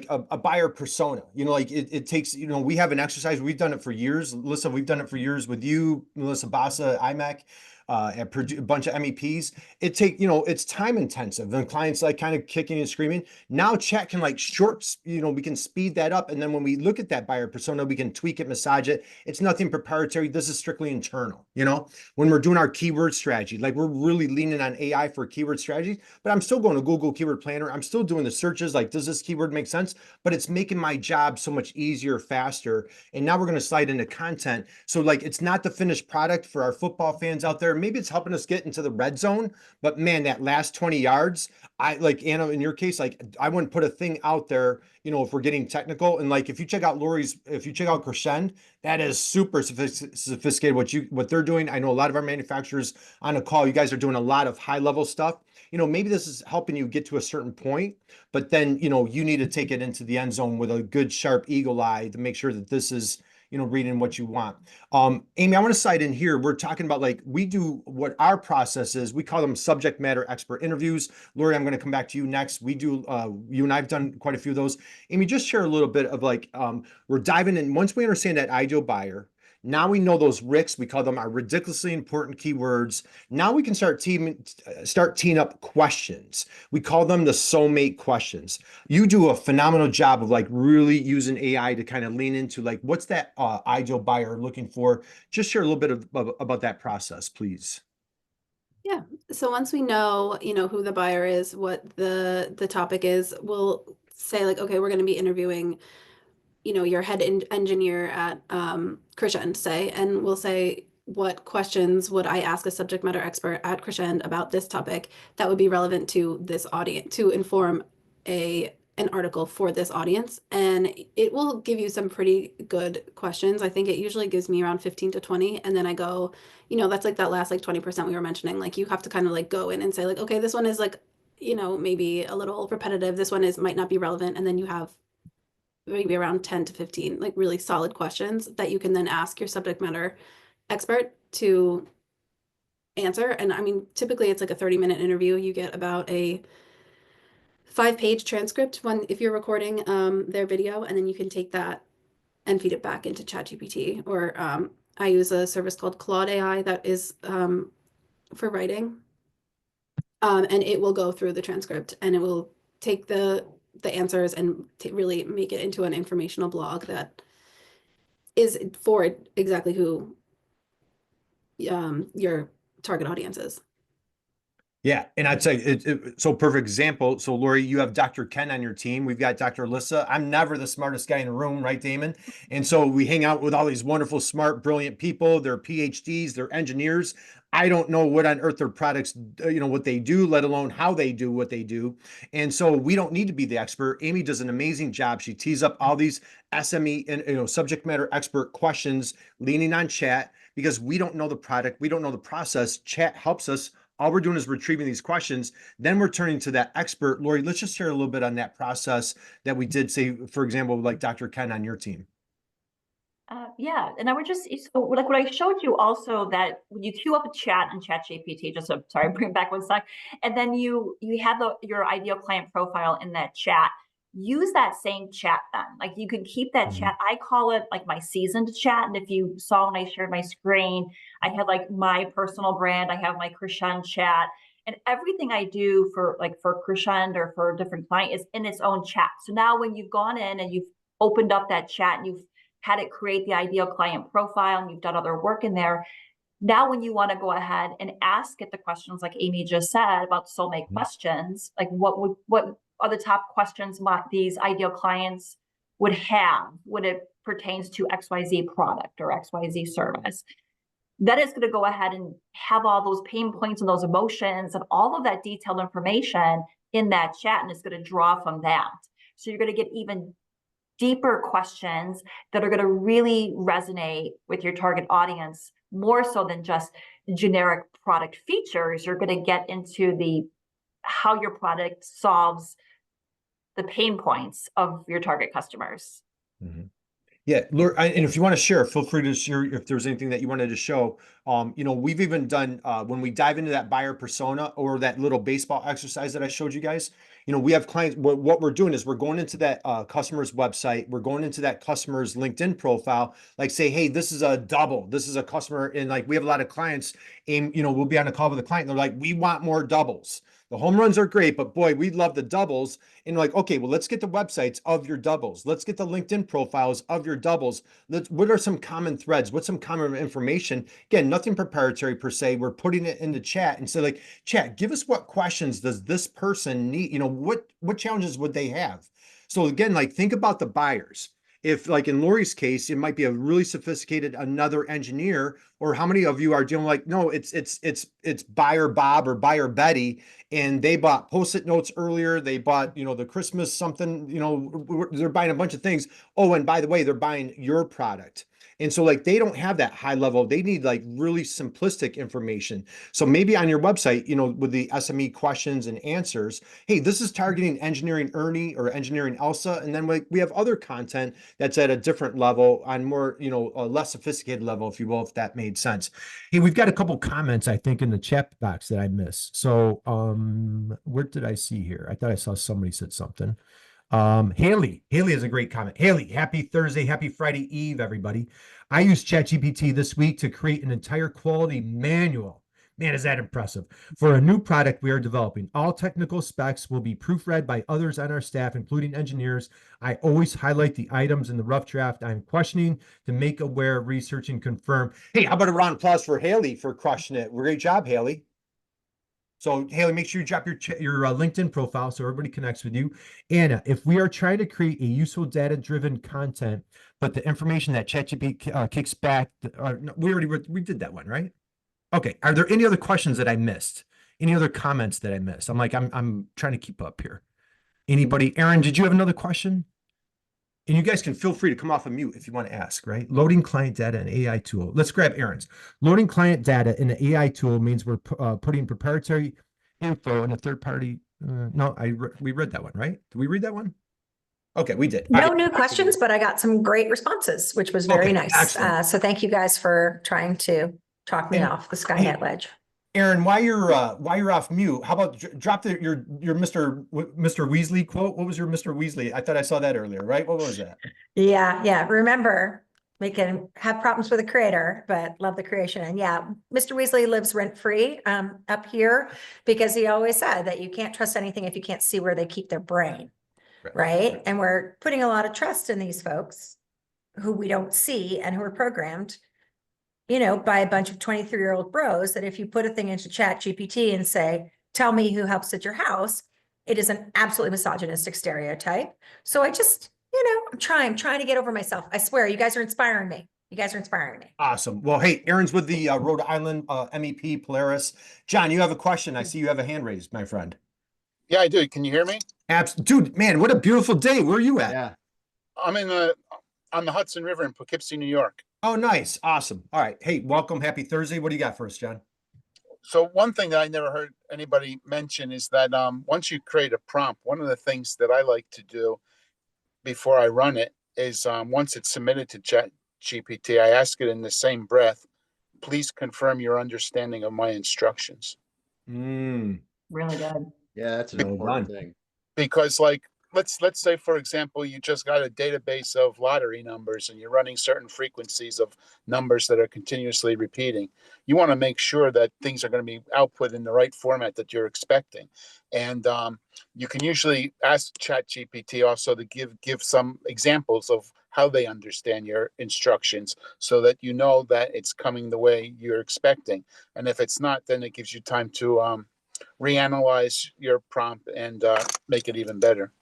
a buyer persona, like it takes, we have an exercise, we've done it for years. Melissa, we've done it for years with you, Melissa Bassa, IMAC, at Purdue, a bunch of MEPs. It's time intensive and clients like kind of kicking and screaming. Now chat can like we can speed that up. And then when we look at that buyer persona, we can tweak it, massage it. It's nothing proprietary. This is strictly internal, when we're doing our keyword strategy, like we're really leaning on AI for keyword strategies, but I'm still going to Google Keyword Planner. I'm still doing the searches. Like, does this keyword make sense? But it's making my job so much easier, faster. And now we're going to slide into content. So like, it's not the finished product for our football fans out there. Maybe it's helping us get into the red zone, but man, that last 20 yards, I like Anna, in your case, like I wouldn't put a thing out there, if we're getting technical. And like, if you check out Crescend, that is super sophisticated what they're doing. I know a lot of our manufacturers on a call, you guys are doing a lot of high level stuff. Maybe this is helping you get to a certain point, but then, you need to take it into the end zone with a good, sharp eagle eye to make sure that this is, reading what you want. Amy, I want to cite in here. We're talking about like, we do what our process is. We call them subject matter expert interviews. Lori, I'm going to come back to you next. We do, you and I've done quite a few of those. Amy, just share a little bit of like, we're diving in. Once we understand that ideal buyer, now we know those RICs, we call them our ridiculously important keywords. Now we can start teeing up questions. We call them the soulmate questions. You do a phenomenal job of like really using AI to kind of lean into like, what's that ideal buyer looking for? Just share a little bit about that process, please. Yeah. So once we know, who the buyer is, what the topic is, we'll say like, okay, we're going to be interviewing your head engineer at Crescend, say, and we'll say, what questions would I ask a subject matter expert at Crescend about this topic that would be relevant to this audience to inform an article for this audience? And it will give you some pretty good questions. I think it usually gives me around 15 to 20. And then I go, that's like that last like 20% we were mentioning. Like you have to kind of like go in and say like, okay, this one is like, maybe a little repetitive. This one might not be relevant. And then you have maybe around 10 to 15 like really solid questions that you can then ask your subject matter expert to answer. And I mean, typically it's like a 30-minute interview. You get about a 5-page transcript if you're recording their video, and then you can take that and feed it back into ChatGPT. Or I use a service called Claude AI that is for writing. And it will go through the transcript and it will take the answers and really make it into an informational blog that is for exactly who your target audience is. Yeah. And I'd say so perfect example. So Lori, you have Dr. Ken on your team. We've got Dr. Alyssa. I'm never the smartest guy in the room, right, Damon? And so we hang out with all these wonderful, smart, brilliant people. They're PhDs, they're engineers. I don't know what on earth their products, what they do, let alone how they do what they do. And so we don't need to be the expert. Amy does an amazing job. She tees up all these SME and, subject matter expert questions, leaning on chat, because we don't know the product. We don't know the process. Chat helps us. All we're doing is retrieving these questions. Then we're turning to that expert. Lori, let's just share a little bit on that process that we did, say, for example, like Dr. Ken on your team. Yeah, and I would just, so like what I showed you also, that when you queue up a chat in ChatGPT, bring it back one sec, and then you have your ideal client profile in that chat. Use that same chat then. Like you can keep that chat. I call it like my seasoned chat. And if you saw when I shared my screen, I had like my personal brand. I have my Crescend chat. And everything I do for Crescend or for a different client is in its own chat. So now when you've gone in and you've opened up that chat and you've had it create the ideal client profile and you've done other work in there, now when you want to go ahead and ask it the questions like Amy just said about soulmate questions, like what are the top questions these ideal clients would have when it pertains to XYZ product or XYZ service, then it's going to go ahead and have all those pain points and those emotions and all of that detailed information in that chat, and it's going to draw from that. So you're going to get even deeper questions that are going to really resonate with your target audience, more so than just generic product features. You're going to get into how your product solves the pain points of your target customers. Mm-hmm. Yeah, and if you want to share, feel free to share if there's anything that you wanted to show. We've even done when we dive into that buyer persona or that little baseball exercise that I showed you guys. We have clients. What we're doing is we're going into that customer's website. We're going into that customer's LinkedIn profile. Like say, hey, this is a double. This is a customer, and like we have a lot of clients. And we'll be on a call with a client. And they're like, we want more doubles. The home runs are great, but boy, we love the doubles. And like, okay, well, let's get the websites of your doubles. Let's get the LinkedIn profiles of your doubles. What are some common threads? What's some common information? Again, nothing proprietary per se. We're putting it into chat and say like, chat, give us what questions does this person need? What challenges would they have? So again, like think about the buyers. If like in Lori's case, it might be a really sophisticated another engineer, or how many of you are dealing like, no, it's buyer Bob or buyer Betty, and they bought Post-it notes earlier. They bought, the Christmas something, they're buying a bunch of things. Oh, and by the way, they're buying your product. And so like, they don't have that high level. They need like really simplistic information. So maybe on your website, with the SME questions and answers, hey, this is targeting engineering Ernie or engineering Elsa. And then we have other content that's at a different level on more, a less sophisticated level, if you will, if that made sense. Hey, we've got a couple comments, I think, in the chat box that I missed. So what did I see here? I thought I saw somebody said something. Haley has a great comment. Haley, happy Thursday, happy Friday Eve, everybody. I used ChatGPT this week to create an entire quality manual. Man, is that impressive. For a new product we are developing. All technical specs will be proofread by others on our staff, including engineers. I always highlight the items in the rough draft I'm questioning to make aware, research, and confirm. Hey, how about a round of applause for Haley for crushing it? Great job, Haley. So Haley, make sure you drop your LinkedIn profile so everybody connects with you. Anna, if we are trying to create a useful data-driven content, but the information that ChatGPT kicks back, no, we did that one, right? Okay. Are there any other questions that I missed? Any other comments that I missed? I'm trying to keep up here. Anybody? Aaron, did you have another question? And you guys can feel free to come off of mute if you want to ask, right? Loading client data in AI tool. Let's grab Aaron's. Loading client data in the AI tool means we're putting proprietary info in a third party. No, we read that one, right? Did we read that one? Okay, we did. No new questions, but I got some great responses, which was very nice. Excellent. So thank you guys for trying to talk me off the Skynet ledge. Aaron, while you're off mute, how about drop your Mr. Weasley quote? What was your Mr. Weasley? I thought I saw that earlier, right? What was that? Yeah. Remember, we can have problems with the creator, but love the creation. And yeah, Mr. Weasley lives rent-free up here because he always said that you can't trust anything if you can't see where they keep their brain, right? And we're putting a lot of trust in these folks who we don't see and who are programmed, by a bunch of 23-year-old bros, that if you put a thing into ChatGPT and say, tell me who helps at your house, it is an absolutely misogynistic stereotype. So I just, I'm trying to get over myself. I swear, you guys are inspiring me. Awesome. Well, hey, Aaron's with the Rhode Island MEP Polaris. John, you have a question. I see you have a hand raised, my friend. Yeah, I do. Can you hear me? Dude, man, what a beautiful day. Where are you at? Yeah. I'm on the Hudson River in Poughkeepsie, New York. Oh, nice. Awesome. All right. Hey, welcome. Happy Thursday. What do you got for us, John? So one thing that I never heard anybody mention is that once you create a prompt, one of the things that I like to do before I run it is once it's submitted to ChatGPT, I ask it in the same breath, please confirm your understanding of my instructions. Really good. Yeah, that's an important thing. Because like let's say, for example, you just got a database of lottery numbers and you're running certain frequencies of numbers that are continuously repeating. You want to make sure that things are going to be output in the right format that you're expecting. And you can usually ask ChatGPT also to give some examples of how they understand your instructions, so that you know that it's coming the way you're expecting. And if it's not, then it gives you time to reanalyze your prompt and make it even better.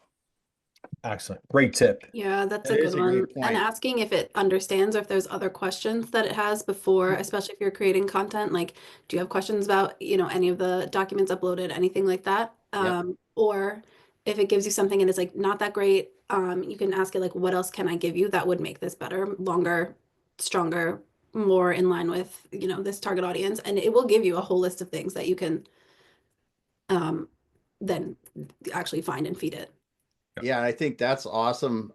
Excellent. Great tip. Yeah, that's That a is good a great one. And point. asking if it understands or if there's other questions that it has before, especially if you're creating content, like, do you have questions about, you know, any of the documents uploaded, anything like that? Yep. Or if it gives you something and it's like not that great, you can ask it like, what else can I give you that would make this better, longer, stronger, more in line with, you know, this target audience. And it will give you a whole list of things that you can then actually find and feed it. Yeah, I think that's awesome.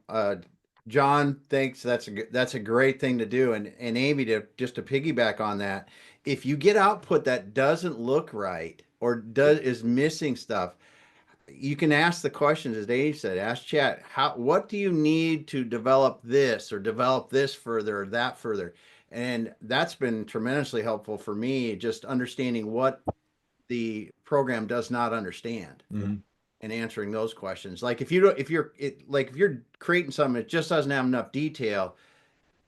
John, thanks. That's a great thing to do. And Amy, to just to piggyback on that, if you get output that doesn't look right or is missing stuff, you can ask the questions, as Dave said. Ask Chat, what do you need to develop this or develop this further or that further? And that's been tremendously helpful for me, just understanding what the program does not understand. Mm-hmm. And answering those questions. Like if you're creating something that just doesn't have enough detail,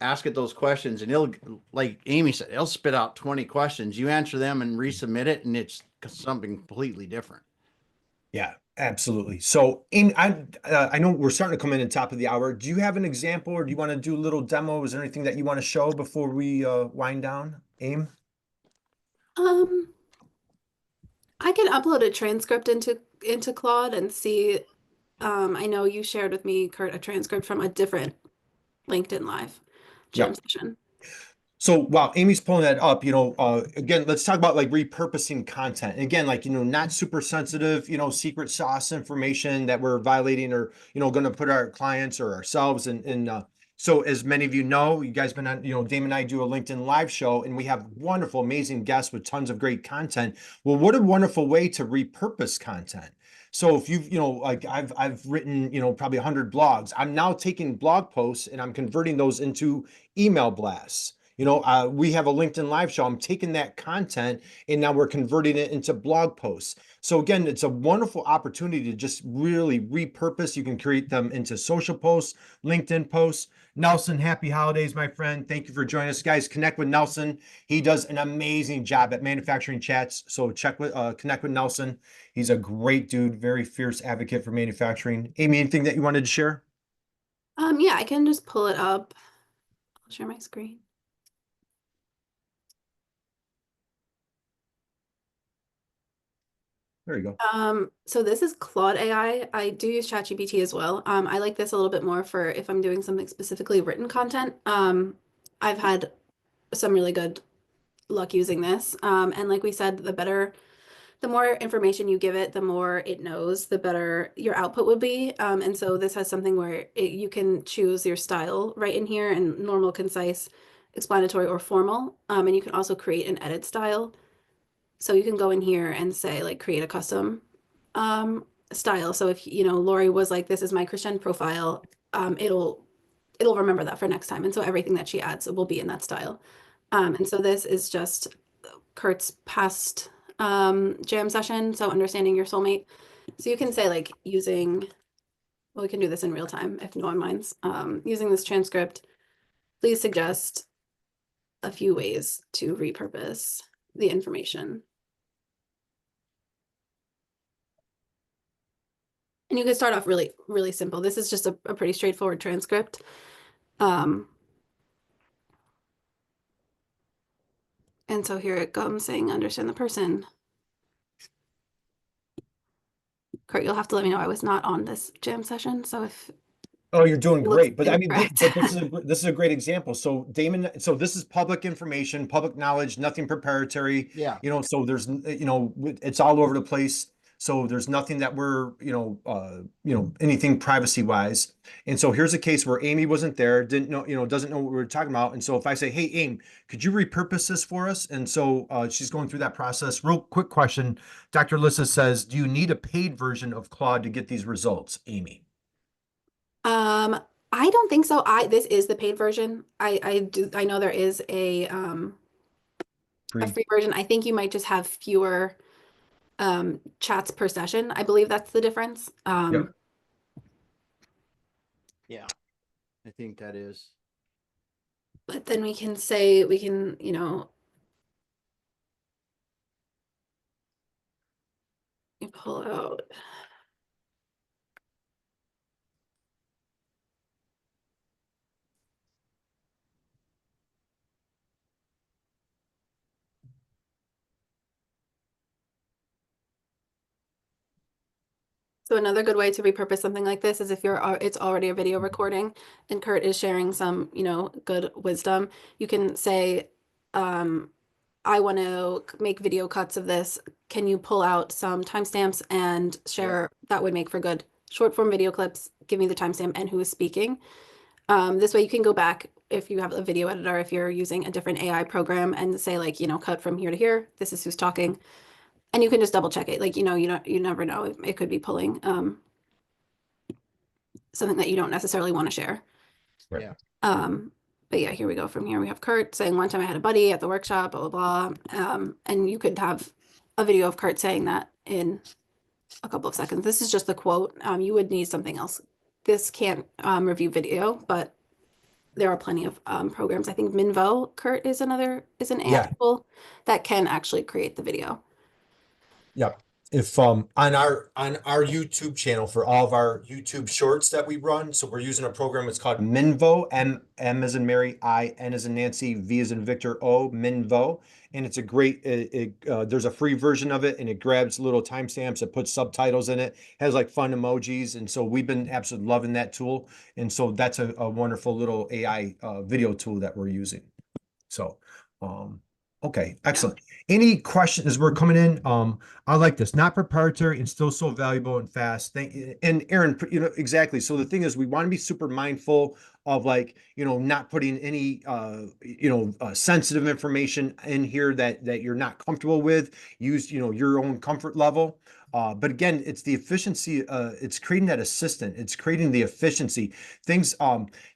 ask it those questions and it'll, like Amy said, it'll spit out 20 questions. You answer them and resubmit it and it's something completely different. Yeah, absolutely. So Amy, I know we're starting to come in at the top of the hour. Do you have an example, or do you want to do a little demo? Is there anything that you want to show before we wind down, Aim? I can upload a transcript into Claude and see. I know you shared with me, Kurt, a transcript from a different LinkedIn Live jam session. So while Amy's pulling that up, again, let's talk about like repurposing content. And again, like, not super sensitive, secret sauce information that we're violating or, going to put our clients or ourselves in. So as many of you know, you guys been on, Damon and I do a LinkedIn Live show and we have wonderful, amazing guests with tons of great content. Well, what a wonderful way to repurpose content. So if you've, like I've written, probably 100 blogs, I'm now taking blog posts and I'm converting those into email blasts. We have a LinkedIn Live show. I'm taking that content and now we're converting it into blog posts. So again, it's a wonderful opportunity to just really repurpose. You can create them into social posts, LinkedIn posts. Nelson, happy holidays, my friend. Thank you for joining us, guys. Connect with Nelson. He does an amazing job at manufacturing chats. So connect with Nelson. He's a great dude, very fierce advocate for manufacturing. Amy, anything that you wanted to share? Yeah, I can just pull it up. I'll share my screen. There you go. So this is Claude AI. I do use ChatGPT as well. I like this a little bit more for if I'm doing something specifically written content. I've had some really good luck using this. And like we said, the more information you give it, the more it knows, the better your output would be. And so this has something where you can choose your style right in here, and normal, concise, explanatory, or formal. And you can also create an edit style. So you can go in here and say, like, create a custom style. So if, Lori was like, this is my Christian profile, it'll remember that for next time. And so everything that she adds will be in that style. And so this is just Kurt's past jam session. So understanding your soulmate. So you can say, like, well, we can do this in real time if no one minds. Using this transcript, please suggest a few ways to repurpose the information. And you can start off really, really simple. This is just a pretty straightforward transcript. And so here it comes saying, understand the person. Kurt, you'll have to let me know. I was not on this jam session. So if Oh, you're doing it looks great. But I mean, incorrect. but this is a great example. So Damon, so this is public information, public knowledge, nothing proprietary. Yeah. So there's, it's all over the place. So there's nothing that we're, anything privacy wise. And so here's a case where Amy wasn't there, didn't know, doesn't know what we were talking about. And so if I say, hey, Amy, could you repurpose this for us? And so she's going through that process. Real quick question. Dr. Lissa says, do you need a paid version of Claude to get these results, Amy? I don't think so. This is the paid version. I know there is a free version. I think you might just have fewer chats per session. I believe that's the difference. Yep. Yeah, I think that is. But then we can say, we can, you pull out. So another good way to repurpose something like this is if it's already a video recording and Kurt is sharing some, good wisdom, you can say, I want to make video cuts of this. Can you pull out some timestamps and share? That would make for good short form video clips. Give me the timestamp and who is speaking. This way you can go back if you have a video editor, if you're using a different AI program and say like, cut from here to here. This is who's talking. And you can just double check it. Like, you never know. It could be pulling something that you don't necessarily want to share. Right. Yeah. But yeah, here we go. From here, we have Kurt saying, one time I had a buddy at the workshop, blah, blah, blah. And you could have a video of Kurt saying that in a couple of seconds. This is just the quote. You would need something else. This can't review video, but there are plenty of programs. I think Minvo, Kurt, is an AI tool that can actually create the video. Yep. If on our YouTube channel for all of our YouTube shorts that we run, so we're using a program. It's called Minvo, M as in Mary, I, N as in Nancy, V as in Victor, O, Minvo, and it's a great. There's a free version of it, and it grabs little timestamps. It puts subtitles in it. Has like fun emojis, and so we've been absolutely loving that tool. And so that's a wonderful little AI video tool that we're using. So, okay, excellent. Any questions as we're coming in? I like this, not proprietary and still so valuable and fast. And Aaron, exactly. So the thing is, we want to be super mindful of like, not putting any, sensitive information in here that you're not comfortable with. Use, your own comfort level. But again, it's the efficiency. It's creating that assistant. It's creating the efficiency. Things.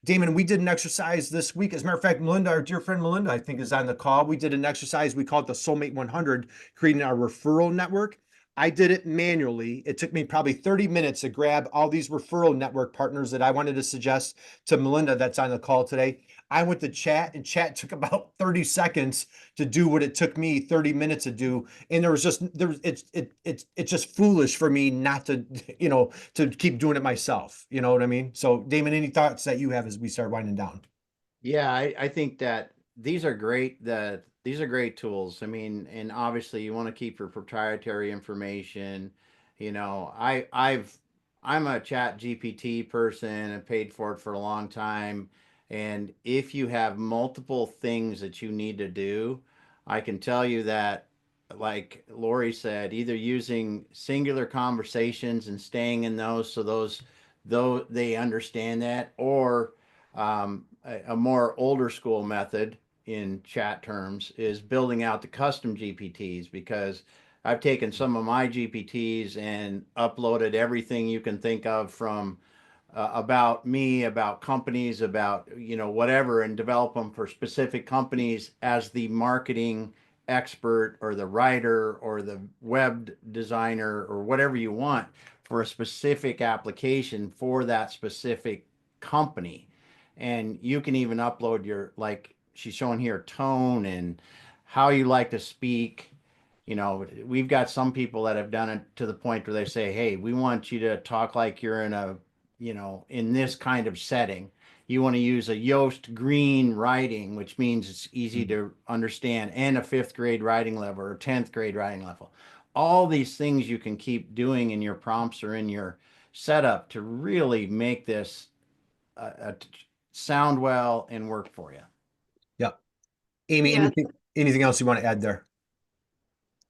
Damon, we did an exercise this week. As a matter of fact, Melinda, our dear friend Melinda, I think is on the call. We did an exercise. We called it the Soulmate 100, creating our referral network. I did it manually. It took me probably 30 minutes to grab all these referral network partners that I wanted to suggest to Melinda that's on the call today. I went to chat and chat took about 30 seconds to do what it took me 30 minutes to do. And it's just foolish for me not to, to keep doing it myself. You know what I mean? So Damon, any thoughts that you have as we start winding down? Yeah, I think that these are great tools. I mean, and obviously you want to keep your proprietary information. I'm a ChatGPT person and paid for it for a long time. And if you have multiple things that you need to do, I can tell you that, like Lori said, either using singular conversations and staying in those, so though they understand that, or a more older school method in chat terms is building out the custom GPTs, because I've taken some of my GPTs and uploaded everything you can think of from about me, about companies, about, whatever, and develop them for specific companies as the marketing expert or the writer or the web designer or whatever you want for a specific application for that specific company. And you can even upload your, like she's showing here, tone and how you like to speak. We've got some people that have done it to the point where they say, hey, we want you to talk like you're in this kind of setting. You want to use a Yoast Green writing, which means it's easy to understand, and a 5th grade writing level or 10th grade writing level. All these things you can keep doing in your prompts or in your setup to really make this sound well and work for you. Yep. Amy, Yeah. anything else you want to add there?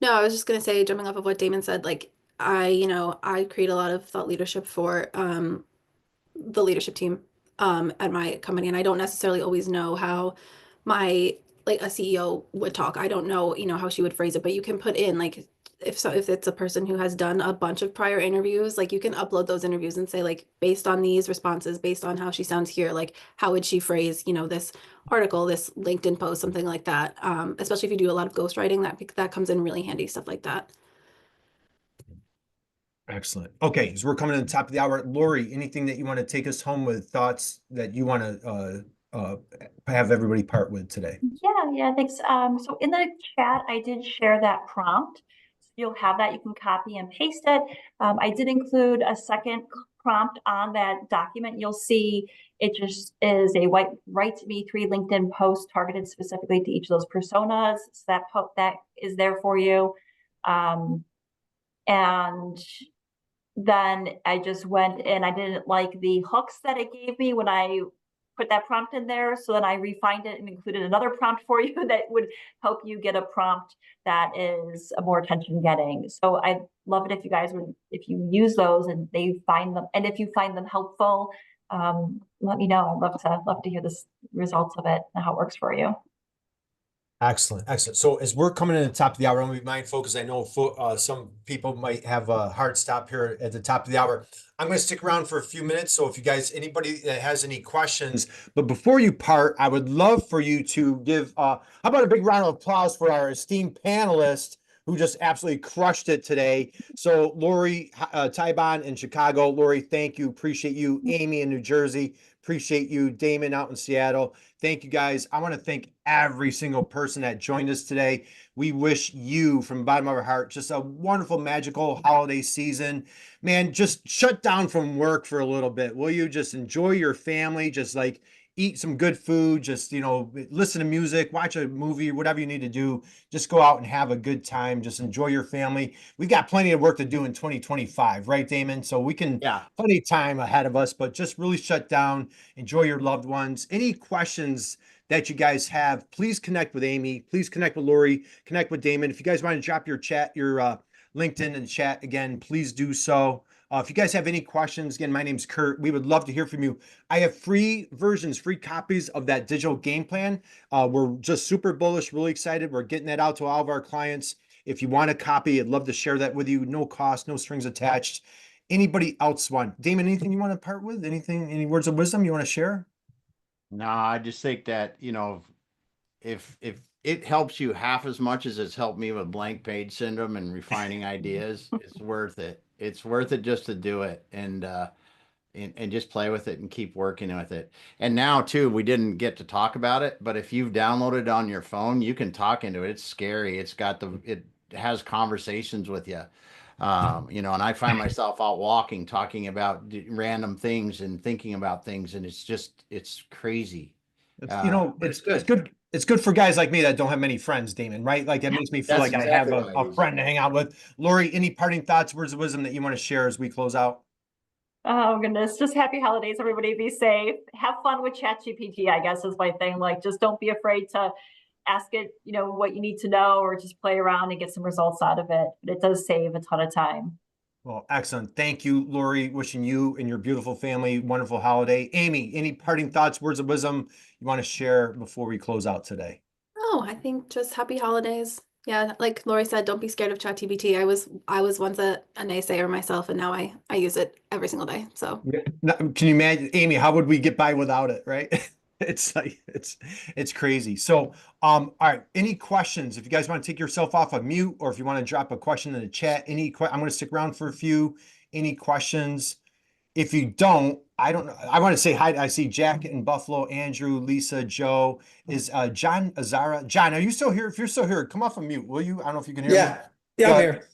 No, I was just going to say, jumping off of what Damon said, like I create a lot of thought leadership for the leadership team at my company, and I don't necessarily always know how a CEO would talk. I don't know, how she would phrase it, but you can put in like if it's a person who has done a bunch of prior interviews, like you can upload those interviews and say like, based on these responses, based on how she sounds here, like how would she phrase, this article, this LinkedIn post, something like that. Especially if you do a lot of ghostwriting, that comes in really handy, stuff like that. Excellent. Okay, so we're coming to the top of the hour. Lori, anything that you want to take us home with, thoughts that you want to have everybody part with today? Yeah, thanks. So in the chat, I did share that prompt. So you'll have that. You can copy and paste it. I did include a second prompt on that document. You'll see it just is a write me 3 LinkedIn posts targeted specifically to each of those personas. So that is there for you. And then I just went and I didn't like the hooks that it gave me when I put that prompt in there. So then I refined it and included another prompt for you that would help you get a prompt that is more attention getting. So I'd love it if you guys would, if you use those and they find them, and if you find them helpful, let me know. I'd love to hear the results of it and how it works for you. Excellent, excellent. So as we're coming in the top of the hour, I'm gonna be mindful because I know some people might have a hard stop here at the top of the hour. I'm gonna stick around for a few minutes. So if you guys, anybody that has any questions, but before you part, I would love for you to give, how about a big round of applause for our esteemed panelists who just absolutely crushed it today. So Lori, Tybon in Chicago. Lori, thank you, appreciate you. Amy in New Jersey, appreciate you. Damon out in Seattle. Thank you guys. I want to thank every single person that joined us today. We wish you from the bottom of our heart just a wonderful, magical holiday season. Man, just shut down from work for a little bit. Will you just enjoy your family? Just like eat some good food, just, listen to music, watch a movie, whatever you need to do. Just go out and have a good time. Just enjoy your family. We've got plenty of work to do in 2025, right, Damon? So we can, plenty of time ahead of us, but just really shut down, enjoy your loved ones. Any questions that you guys have, please connect with Amy, please connect with Lori, connect with Damon. If you guys want to drop your LinkedIn in the chat again, please do so. If you guys have any questions, again, my name's Kurt. We would love to hear from you. I have free copies of that digital game plan. We're just super bullish, really excited. We're getting that out to all of our clients. If you want a copy, I'd love to share that with you. No cost, no strings attached. Anybody else want? Damon, anything you want to part with? Any words of wisdom you want to share? No, I just think that, if it helps you half as much as it's helped me with blank page syndrome and refining ideas, it's worth it. It's worth it just to do it and just play with it and keep working with it. And now too, we didn't get to talk about it, but if you've downloaded it on your phone, you can talk into it. It's scary. It has conversations with you. And I find myself out walking, talking about random things and thinking about things. And it's crazy. It's good. It's good for guys like me that don't have many friends, Damon, right? Like it makes me feel like I have a friend to hang out with. Lori, any parting thoughts, words of wisdom that you want to share as we close out? Oh goodness, just happy holidays, everybody. Be safe. Have fun with ChatGPT, I guess is my thing. Like, just don't be afraid to ask it, what you need to know, or just play around and get some results out of it. But it does save a ton of time. Well, excellent. Thank you, Lori. Wishing you and your beautiful family wonderful holiday. Amy, any parting thoughts, words of wisdom you want to share before we close out today? Oh, I think just happy holidays. Yeah, like Lori said, don't be scared of ChatGPT. I was once a naysayer myself, and now I use it every single day. So can you imagine, Amy, how would we get by without it, right? It's like it's crazy. So all right, any questions? If you guys want to take yourself off of mute, or if you want to drop a question in the chat, I'm going to stick around for a few. Any questions? If you don't, I don't know. I want to say hi. I see Jack in Buffalo, Andrew, Lisa, Joe. Is John Azara? John, are you still here? If you're still here, come off of mute, will you? I don't know if you can hear me. Yeah, I'm here.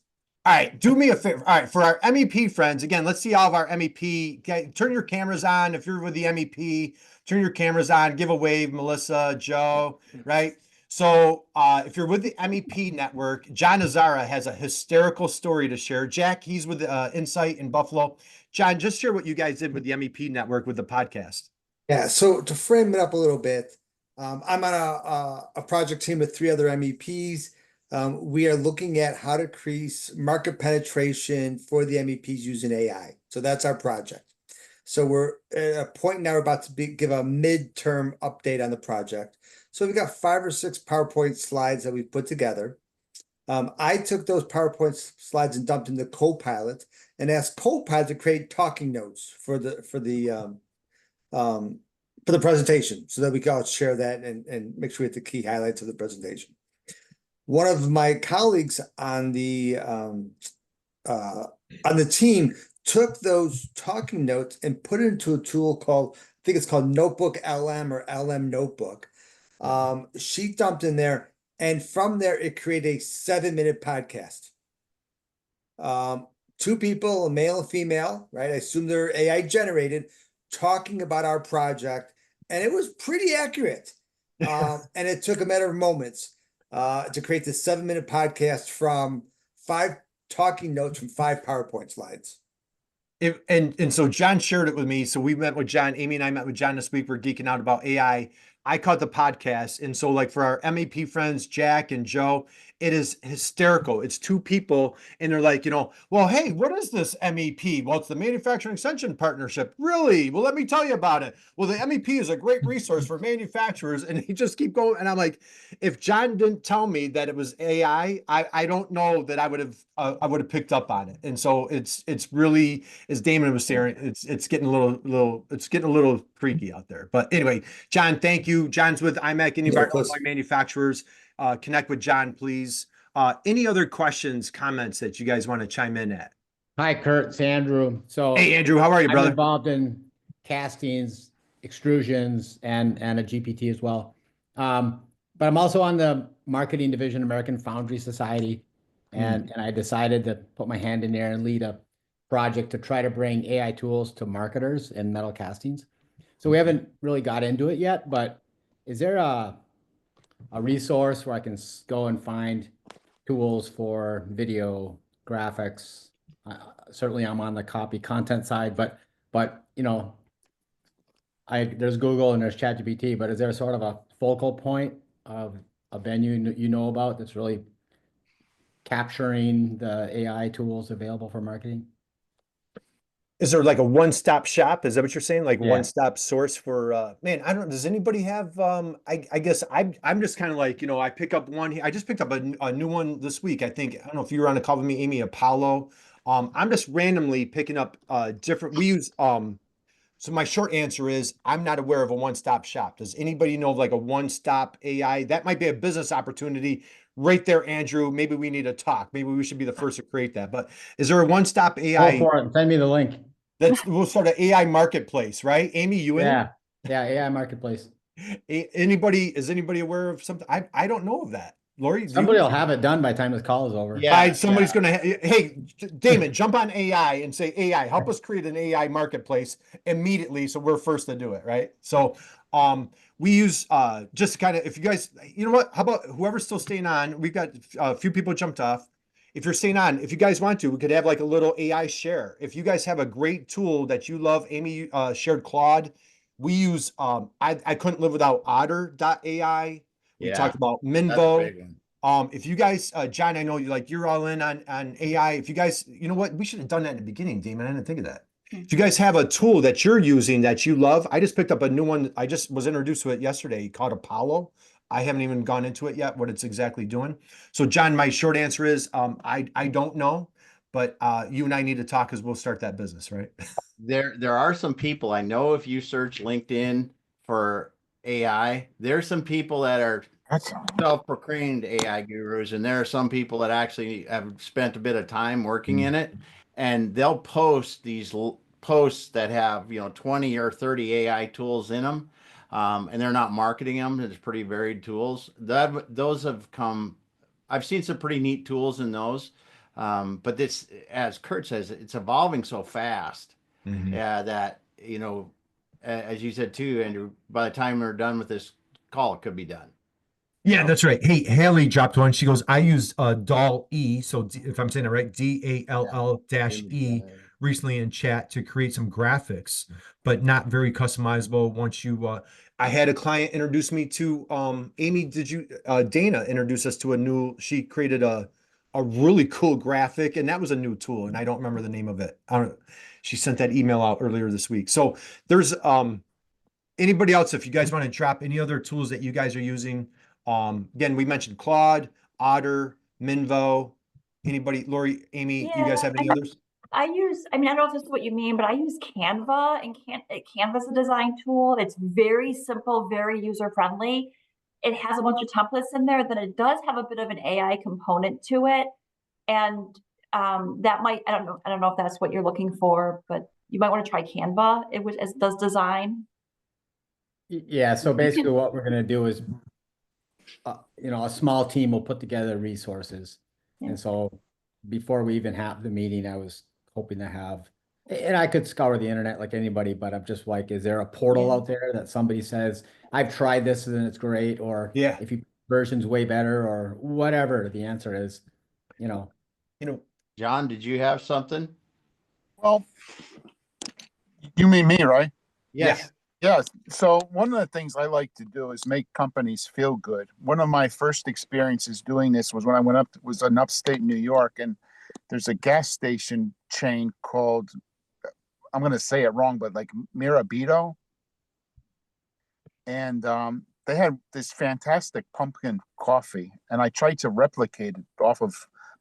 All right, do me a favor. All right, for our MEP friends, again, let's see all of our MEP. Okay, turn your cameras on. If you're with the MEP, turn your cameras on. Give a wave, Melissa, Joe, right? So if you're with the MEP network, John Azara has a hysterical story to share. Jack, he's with Insight in Buffalo. John, just share what you guys did with the MEP network with the podcast. Yeah, so to frame it up a little bit, I'm on a project team with 3 other MEPs. We are looking at how to increase market penetration for the MEPs using AI. So that's our project. So we're at a point now, we're about to give a midterm update on the project. So we've got 5 or 6 PowerPoint slides that we've put together. I took those PowerPoint slides and dumped into Copilot and asked Copilot to create talking notes for the presentation so that we can all share that and make sure we get the key highlights of the presentation. One of my colleagues on the team took those talking notes and put it into a tool called, I think it's called Notebook LM or LM Notebook. She dumped in there, and from there it created a 7-minute podcast. Two people, a male and female, right? I assume they're AI generated, talking about our project, and it was pretty accurate. And it took a matter of moments to create this 7-minute podcast from 5 talking notes from 5 PowerPoint slides. And so John shared it with me. So we met with John, Amy and I met with John this week. We're geeking out about AI. I caught the podcast. And so like for our MEP friends, Jack and Joe, it is hysterical. It's 2 people and they're like, well, hey, what is this MEP? Well, it's the Manufacturing Extension Partnership. Really? Well, let me tell you about it. Well, the MEP is a great resource for manufacturers. And he just keep going. And I'm like, if John didn't tell me that it was AI, I don't know that I would have picked up on it. And so it's really, as Damon was saying, it's getting a little freaky out there. But anyway, John, thank you. John's with IMAC, Environmental Manufacturers. Connect with John, please. Any other questions, comments that you guys want to chime in at? Hi, Kurt. It's Andrew. So, hey, Andrew, how are you, brother? I'm involved in castings, extrusions, and a GPT as well. But I'm also on the marketing division, American Foundry Society, and I decided to put my hand in there and lead a project to try to bring AI tools to marketers in metal castings. So we haven't really got into it yet, but is there a resource where I can go and find tools for video, graphics? Certainly I'm on the copy content side, but there's Google and there's ChatGPT, but is there sort of a focal point of a venue about that's really capturing the AI tools available for marketing? Is there like a one-stop shop? Is that what you're saying? Like Yeah. one-stop source for man, I don't know. Does anybody have I guess I'm just kind of like, I pick up one. I just picked up a new one this week. I don't know if you were on a call with me, Amy, Apollo. I'm just randomly picking up different, we use so my short answer is I'm not aware of a one-stop shop. Does anybody know of like a one-stop AI? That might be a business opportunity right there, Andrew. Maybe we need to talk. Maybe we should be the first to create that. But is there a one-stop AI? Go for it. Send me the link. We'll start an AI marketplace, right? Amy, you in it? Yeah, AI marketplace. Is anybody aware of something? I don't know of that. Lori, Somebody will have it done by the time this call is over. Yeah, somebody's gonna. Hey, Damon, jump on AI and say, AI, help us create an AI marketplace immediately, so we're first to do it, right? So, we use just kind of, if you guys, you know what? How about whoever's still staying on? We've got a few people jumped off. If you're staying on, if you guys want to, we could have like a little AI share. If you guys have a great tool that you love, Amy shared Claude. We use I couldn't live without Otter.ai. We talked about Minvo. If you guys, John, I know you're all in on AI. If you guys, you know what, we should have done that in the beginning, Damon. I didn't think of that. If you guys have a tool that you're using that you love, I just picked up a new one. I just was introduced to it yesterday called Apollo. I haven't even gone into it yet, what it's exactly doing. So, John, my short answer is I don't know, but you and I need to talk because we'll start that business, right? There are some people I know. If you search LinkedIn for AI, there's some people that are self-proclaimed AI gurus, and there are some people that actually have spent a bit of time working in it, and they'll post these posts that have 20 or 30 AI tools in them, and they're not marketing them. It's pretty varied tools. Those have come. I've seen some pretty neat tools in those, but this, as Kurt says, it's evolving so fast. That as you said too, Andrew, by the time we're done with this call, it could be done. Yeah, that's right. Hey, Haley dropped one. She goes, I use DALL-E. So if I'm saying it right, DALL-E recently in chat to create some graphics, but not very customizable. Once you, I had a client introduce me to, Amy, Dana introduced us to she created a really cool graphic, and that was a new tool, and I don't remember the name of it. She sent that email out earlier this week. So there's, anybody else, if you guys want to drop any other tools that you guys are using. Again, we mentioned Claude, Otter, Minvo, anybody, Lori, Amy, you guys Yeah, have any others? I mean, I don't know if this is what you mean, but I use Canva, and Canva's a design tool. It's very simple, very user-friendly. It has a bunch of templates in there, then it does have a bit of an AI component to it. And that might, I don't know if that's what you're looking for, but you might want to try Canva. It does design. Yeah, so basically what we're going to do is, a small team will put together resources. Yeah. And so before we even have the meeting, I was hoping to have, and I could scour the internet like anybody, but I'm just like, is there a portal out there that somebody says, I've tried this and it's great, or if you version's way better, or whatever the answer is, John, did you have something? Well, you mean me, right? Yes. Yes. So one of the things I like to do is make companies feel good. One of my first experiences doing this was when I was in upstate New York, and there's a gas station chain called, I'm going to say it wrong, but like Mirabito. And they had this fantastic pumpkin coffee, and I tried to replicate it off of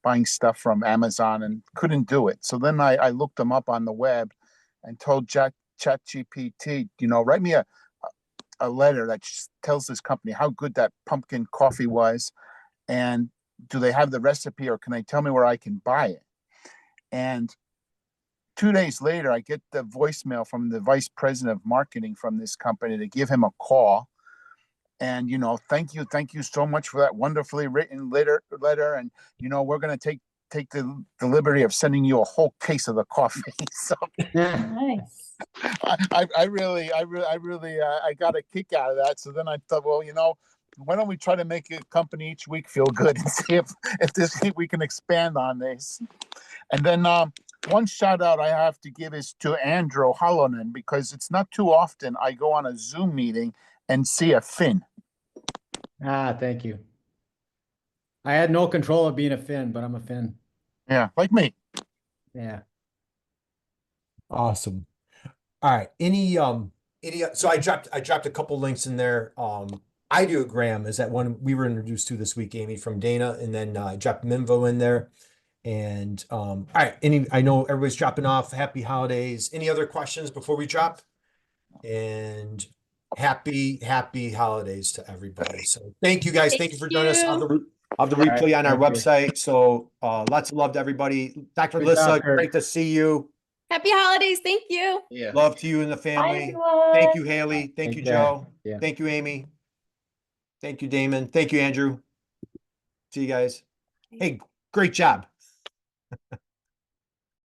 buying stuff from Amazon and couldn't do it. So then I looked them up on the web and told ChatGPT, write me a letter that tells this company how good that pumpkin coffee was, and do they have the recipe, or can they tell me where I can buy it? And 2 days later, I get the voicemail from the vice president of marketing from this company to give him a call. And, thank you so much for that wonderfully written letter. And, we're going to take the liberty of sending you a whole case of the coffee. So Nice. I really got a kick out of that. So then I thought, well, why don't we try to make a company each week feel good and see if we can expand on this. And then one shout out I have to give is to Andrew Holonen, because it's not too often I go on a Zoom meeting and see a Finn. Thank you. I had no control of being a Finn, but I'm a Finn. Yeah, like me. Yeah. Awesome. All right. So I dropped a couple links in there. Ideogram is that one we were introduced to this week, Amy, from Dana, and then I dropped Minvo in there. And all right, I know everybody's dropping off. Happy holidays. Any other questions before we drop? And happy holidays to everybody. So thank you guys. Thank you for joining us on the replay on our website. So lots of love to everybody. Dr. Lissa, great to see you. Happy holidays. Thank you. Yeah. Love to you and the family. Thank you, Haley. Thank you, Joe. Yeah. Thank you, Amy. Thank you, Damon. Thank you, Andrew. See you guys. Hey, great job.